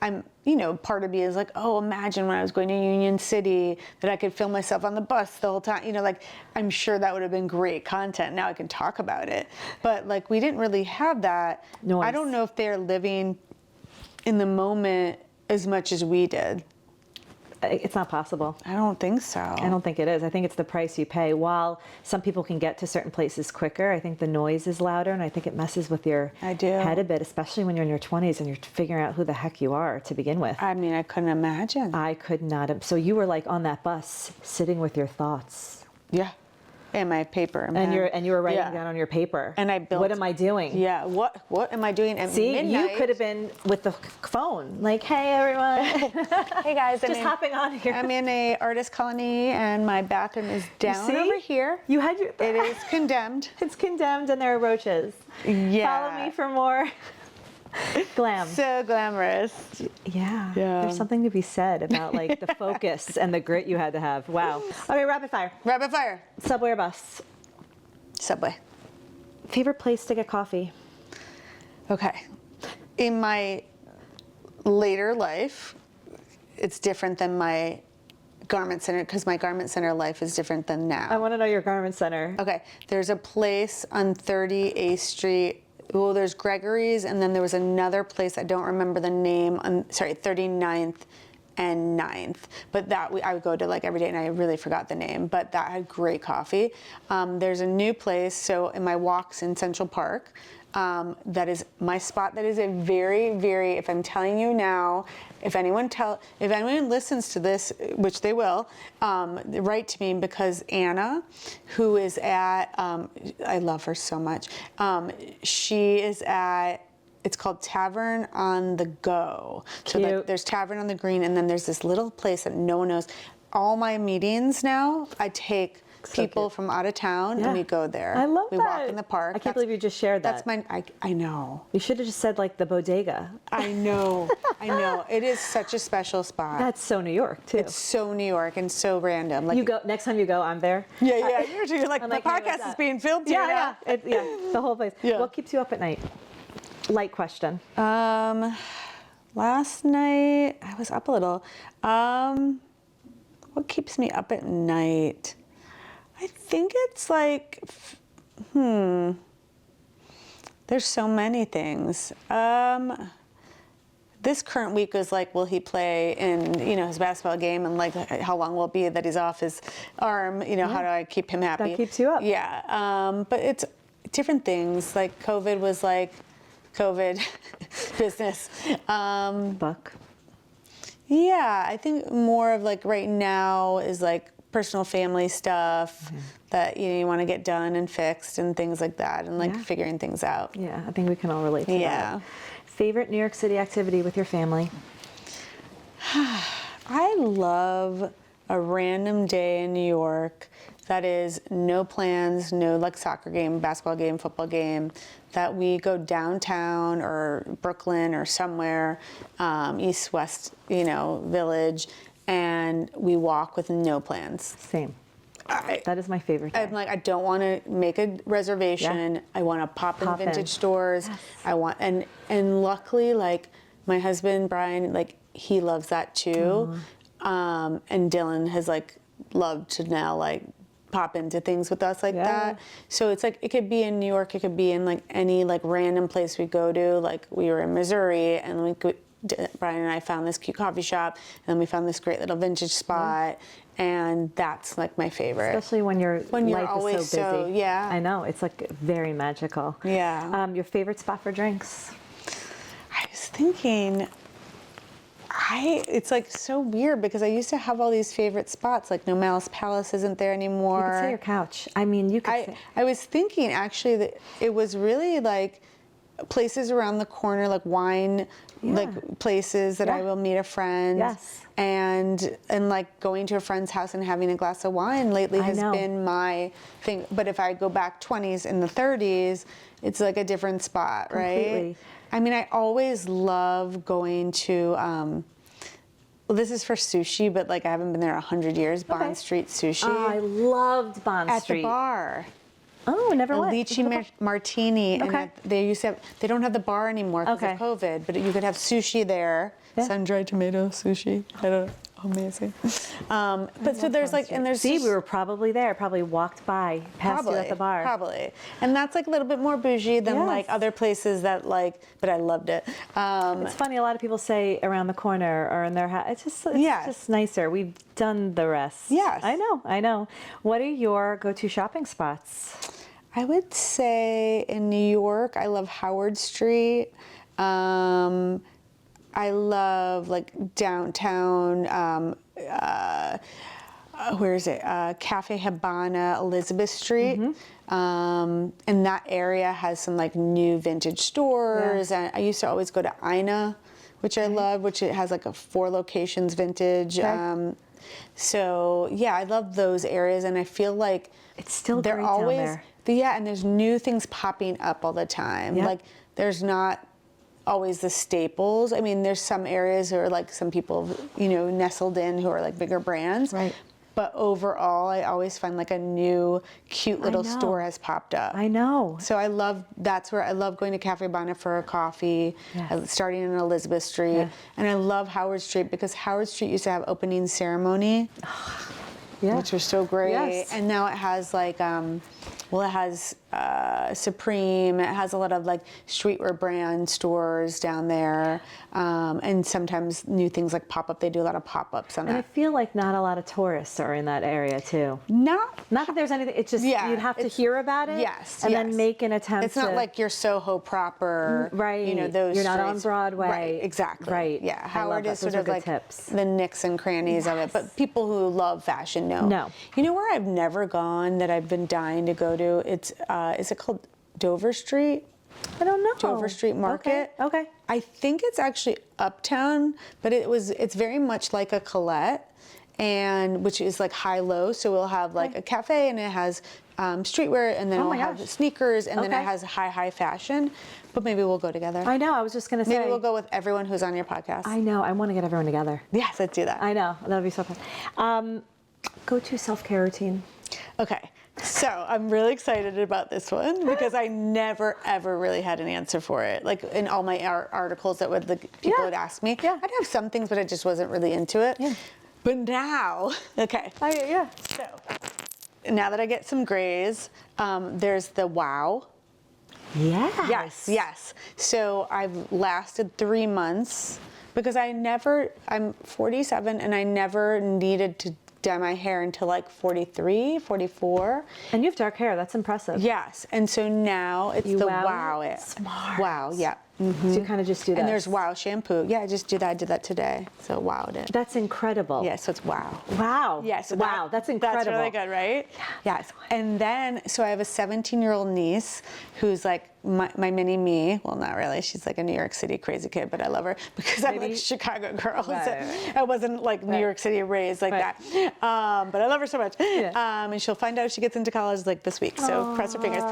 I'm, you know, part of me is like, oh, imagine when I was going to Union City that I could film myself on the bus the whole time. You know, like I'm sure that would have been great content. Now I can talk about it, but like we didn't really have that. Noise. I don't know if they're living in the moment as much as we did. It's not possible. I don't think so. I don't think it is. I think it's the price you pay. While some people can get to certain places quicker, I think the noise is louder, and I think it messes with your head a bit, especially when you're in your 20s and you're figuring out who the heck you are to begin with. I mean, I couldn't imagine. I could not. So you were like on that bus, sitting with your thoughts. Yeah. And my paper and you were writing down on your paper. And I built. What am I doing? Yeah. What am I doing at midnight? You could have been with the phone, like, hey everyone. Hey guys, just hopping on here. I'm in a artist colony, and my bathroom is down over here. You had your. It is condemned. It's condemned, and there are roaches. Yeah. Follow me for more. Glam. So glamorous. Yeah. There's something to be said about like the focus and the grit you had to have. Wow. Okay, rapid fire. Rapid fire. Subway or bus? Subway. Favorite place to get coffee? Okay. In my later life, it's different than my garment center because my garment center life is different than now. I want to know your garment center. Okay. There's a place on 30A Street. Well, there's Gregory's, and then there was another place, I don't remember the name, 39th and 9th. But I would go to like every day, and I really forgot the name, but that had great coffee. There's a new place, so in my walks in Central Park, that is my spot. That is a very, very, if I'm telling you now, if anyone listens to this, which they will, write to me, because Anna, who is at, I love her so much. She is at, it's called Tavern on the Go. Cute. So there's Tavern on the Green, and then there's this little place that no one knows. All my meetings now, I take people from out of town, and we go there. I love that. We walk in the park. I can't believe you just shared that. I know. You should have just said like the bodega. I know. I know. It is such a special spot. That's so New York too. It's so New York and so random. Like you go next time you go, I'm there. Yeah. You're like, I'm the like, hey, what's podcast is up? being filmed here now. The whole place. Yeah. What keeps you up at night? Light question. Last night I was up a little. What keeps me up at night? I think it's like, there's so many things. This current week was like, will he play in, his basketball game, and like, how long will it be that he's off his arm? How do I keep him happy? That keeps you up. Yeah. But it's different things. Like COVID was like, COVID business. Book. Yeah, I think more of like right now is like personal family stuff that you want to get done and fixed and things like that, and like figuring things out. Yeah, I think we can all relate to Yeah. that. Favorite New York City activity with your family? I love a random day in New York that is no plans, no like soccer game, basketball game, football game, that we go downtown or Brooklyn or somewhere, east, west, village, and we walk with no plans. Same. That is my favorite day. I'm like, I don't want to make a reservation. Yeah. I want to pop in Pop in. vintage stores. Yes. I want, and luckily, like my husband Brian, like he loves that too. And Dylan has like loved to now like pop into things with us like that. So it's like it could be in New York, it could be in like any like random place we go to. Like we were in Missouri, and Brian and I found this cute coffee shop, and then we found this great little vintage spot, and that's like my favorite. Especially when your life always is so busy. yeah. I know, it's like very magical. Yeah. Your favorite spot for drinks? I was thinking, it's like so weird because I used to have all these favorite spots. Like No Malice Palace isn't there anymore. You could say your couch. I mean, you could say. I was thinking actually that it was really like places around the corner, like wine, like places that I will meet a friend. Yes. And like going to a friend's house and having a glass of wine lately has been my thing. But if I go back 20s and the 30s, it's like a different spot, Completely. right? I mean, I always love going to, well, this is for sushi, but like I haven't been there 100 years, Bond Street Sushi. Oh, I loved Bond At Street. the bar. Oh, never A went. lychee martini, and they used to have, they don't have the bar anymore because of COVID, but you could have sushi there, sun-dried tomato sushi. I don't know. Amazing. But so there's like, and there's we were probably there, probably walked by, passed you at the bar. Probably. And that's like a little bit more bougie than like other places that like, but I loved it. It's funny, a lot of people say around the corner or in their house. It's just nicer. We've done the rest. Yes. I know. What are your go-to shopping spots? I would say in New York, I love Howard Street. I love like downtown, where is it? Cafe Habana, Elizabeth Street. And that area has some like new vintage stores. And I used to always go to Ina, which I love, which it has like 4 locations vintage. So yeah, I love those areas, and I feel like it's still they're great always down there. Yeah, and there's new things popping up all the time. Like there's not always the staples. I mean, there's some areas where like some people, nestled in who are like bigger brands. Right. But overall, I always find like a new, cute little store has popped up. I know. So that's where I love going to Cafe Habana for a coffee, starting in Elizabeth Street. And I love Howard Street because Howard Street used to have opening ceremony, which was so great. Yes. And now it has like, it has Supreme. It has a lot of like streetwear brand stores down there, and sometimes new things like pop up. They do a lot of pop ups on And I that. feel like not a lot of tourists are in that area too. Not that there's anything. It's just you'd have to hear about it, and then make an attempt. It's not like your Soho proper, right? Those you're not on streets. Broadway, right? Exactly, right? Yeah, Howard is Those sort of good like tips. the nicks and crannies of it, but people who love fashion know. No. You know where I've never gone that I've been dying to go to? It's is it called Dover Street? I don't know. Dover Street Market. Okay. I think it's actually uptown, but it's very much like a Colette, and which is like high-low. So we'll have like a cafe, and it has streetwear, and then we'll have sneakers, and then it has high fashion. But maybe we'll go together. I know. I was just gonna say. Maybe we'll go with everyone who's on your podcast. I know. I want to get everyone together. Yes, let's do that. I know. That would be so fun. Go-to self-care routine. Okay. So I'm really excited about this one because I never ever really had an answer for it. Like in all my articles that people would ask me, I'd have some things, but I just wasn't really into it. Yeah. But now, okay. So now that I get some grays, there's the wow. Yes. So I've lasted 3 months because I'm 47 and I never needed to dye my hair until like 43, 44. And you have dark hair. That's impressive. Yes. And so now it's the wow it. Smart. Wow, yeah. So you kind of just do that. And there's wow shampoo. Yeah, I just do that. I did that today. So wowed it. That's incredible. Yeah, so it's wow. Wow. Yeah, so wow, that's incredible. That's really good, right? Yeah. Yes. And then, so I have a 17-year-old niece who's like my mini me. Well, not really. She's like a New York City crazy kid, but I love her because I'm like a Chicago girl. Right. I wasn't like New York City raised like that. But I love her so much. Yeah. And she'll find out if she gets into college like this week. So cross her fingers.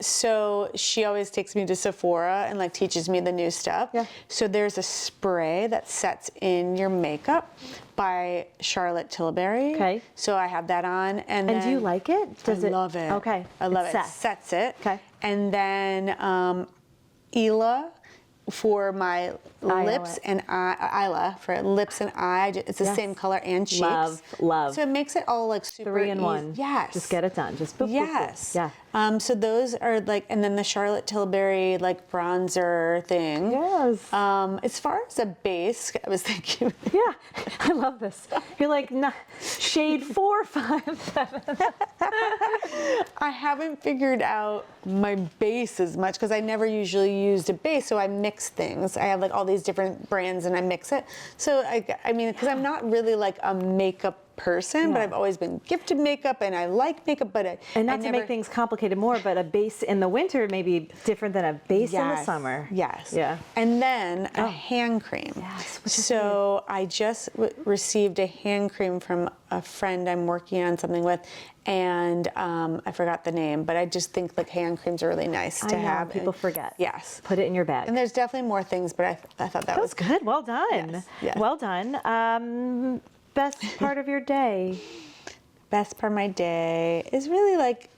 So she always takes me to Sephora and like teaches me the new stuff. Yeah. So there's a spray that sets in your makeup by Charlotte Tilbury. Okay. So I have that on. And do you like it? I love it. Okay. I love it. Sets. Sets it. Okay. And then Ela for my lips and eye, Isla for lips and eye. It's the same color and cheeks. Love. So it makes it all like super 3-in-1. Yes. Just get it done. Just boop, yes. boop, boop. Yeah. So those are like, and then the Charlotte Tilbury like bronzer thing. Yes. As far as a base, I was thinking. Yeah, I love this. You're like shade 4, 5, 7. I haven't figured out my base as much because I never usually used a base, so I mix things. I have like all these different brands and I mix it. So I mean, because I'm not really like a makeup person, but I've always been gifted makeup and I like makeup, but and not I to never... make things complicated more, but a base in the winter may be different than a base in the summer. Yes. Yeah. And then a hand cream. Yes. So I just received a hand cream from a friend I'm working on something with, and I forgot the name, but I just think like hand creams are really nice to have. People forget. Yes. Put it in your bag. And there's definitely more things, but I thought that was good. Well done. Yes. Yes. Well done. Best part of your day? Best part of my day is really like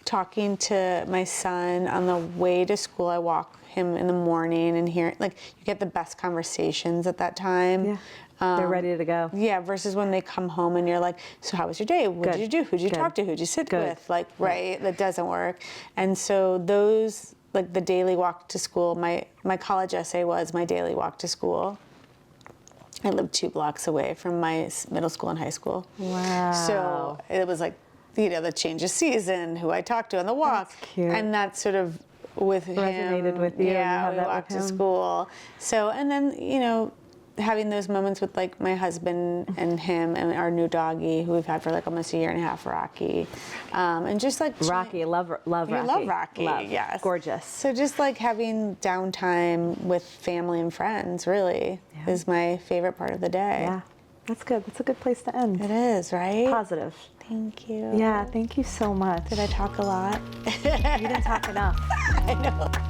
talking to my son on the way to school. I walk him in the morning and hear, like, you get the best conversations at that time. Yeah. They're ready to go. Yeah, versus when they come home and you're like, so how was your day? What did you do? Who'd you talk to? Who'd you sit with? Like, right, that doesn't work. And so those, like the daily walk to school, my college essay was my daily walk to school. I lived 2 blocks away from my middle school and high school. Wow. So it was like, you know, the change of season, who I talked to on the walk. That's cute. And that's sort of with Resonated him. with you. Yeah, you we walked to school. So, and then, you know, having those moments with like my husband and him and our new doggy who we've had for like almost 1.5 years, Rocky, and just like Rocky, love Rocky. I love Rocky. Yes, gorgeous. So just like having downtime with family and friends really is my favorite part of the day. Yeah, that's good. That's a good place to end. It is, right? Positive. Thank you. Yeah, thank you so much. Did I talk a lot? You didn't talk enough. I know.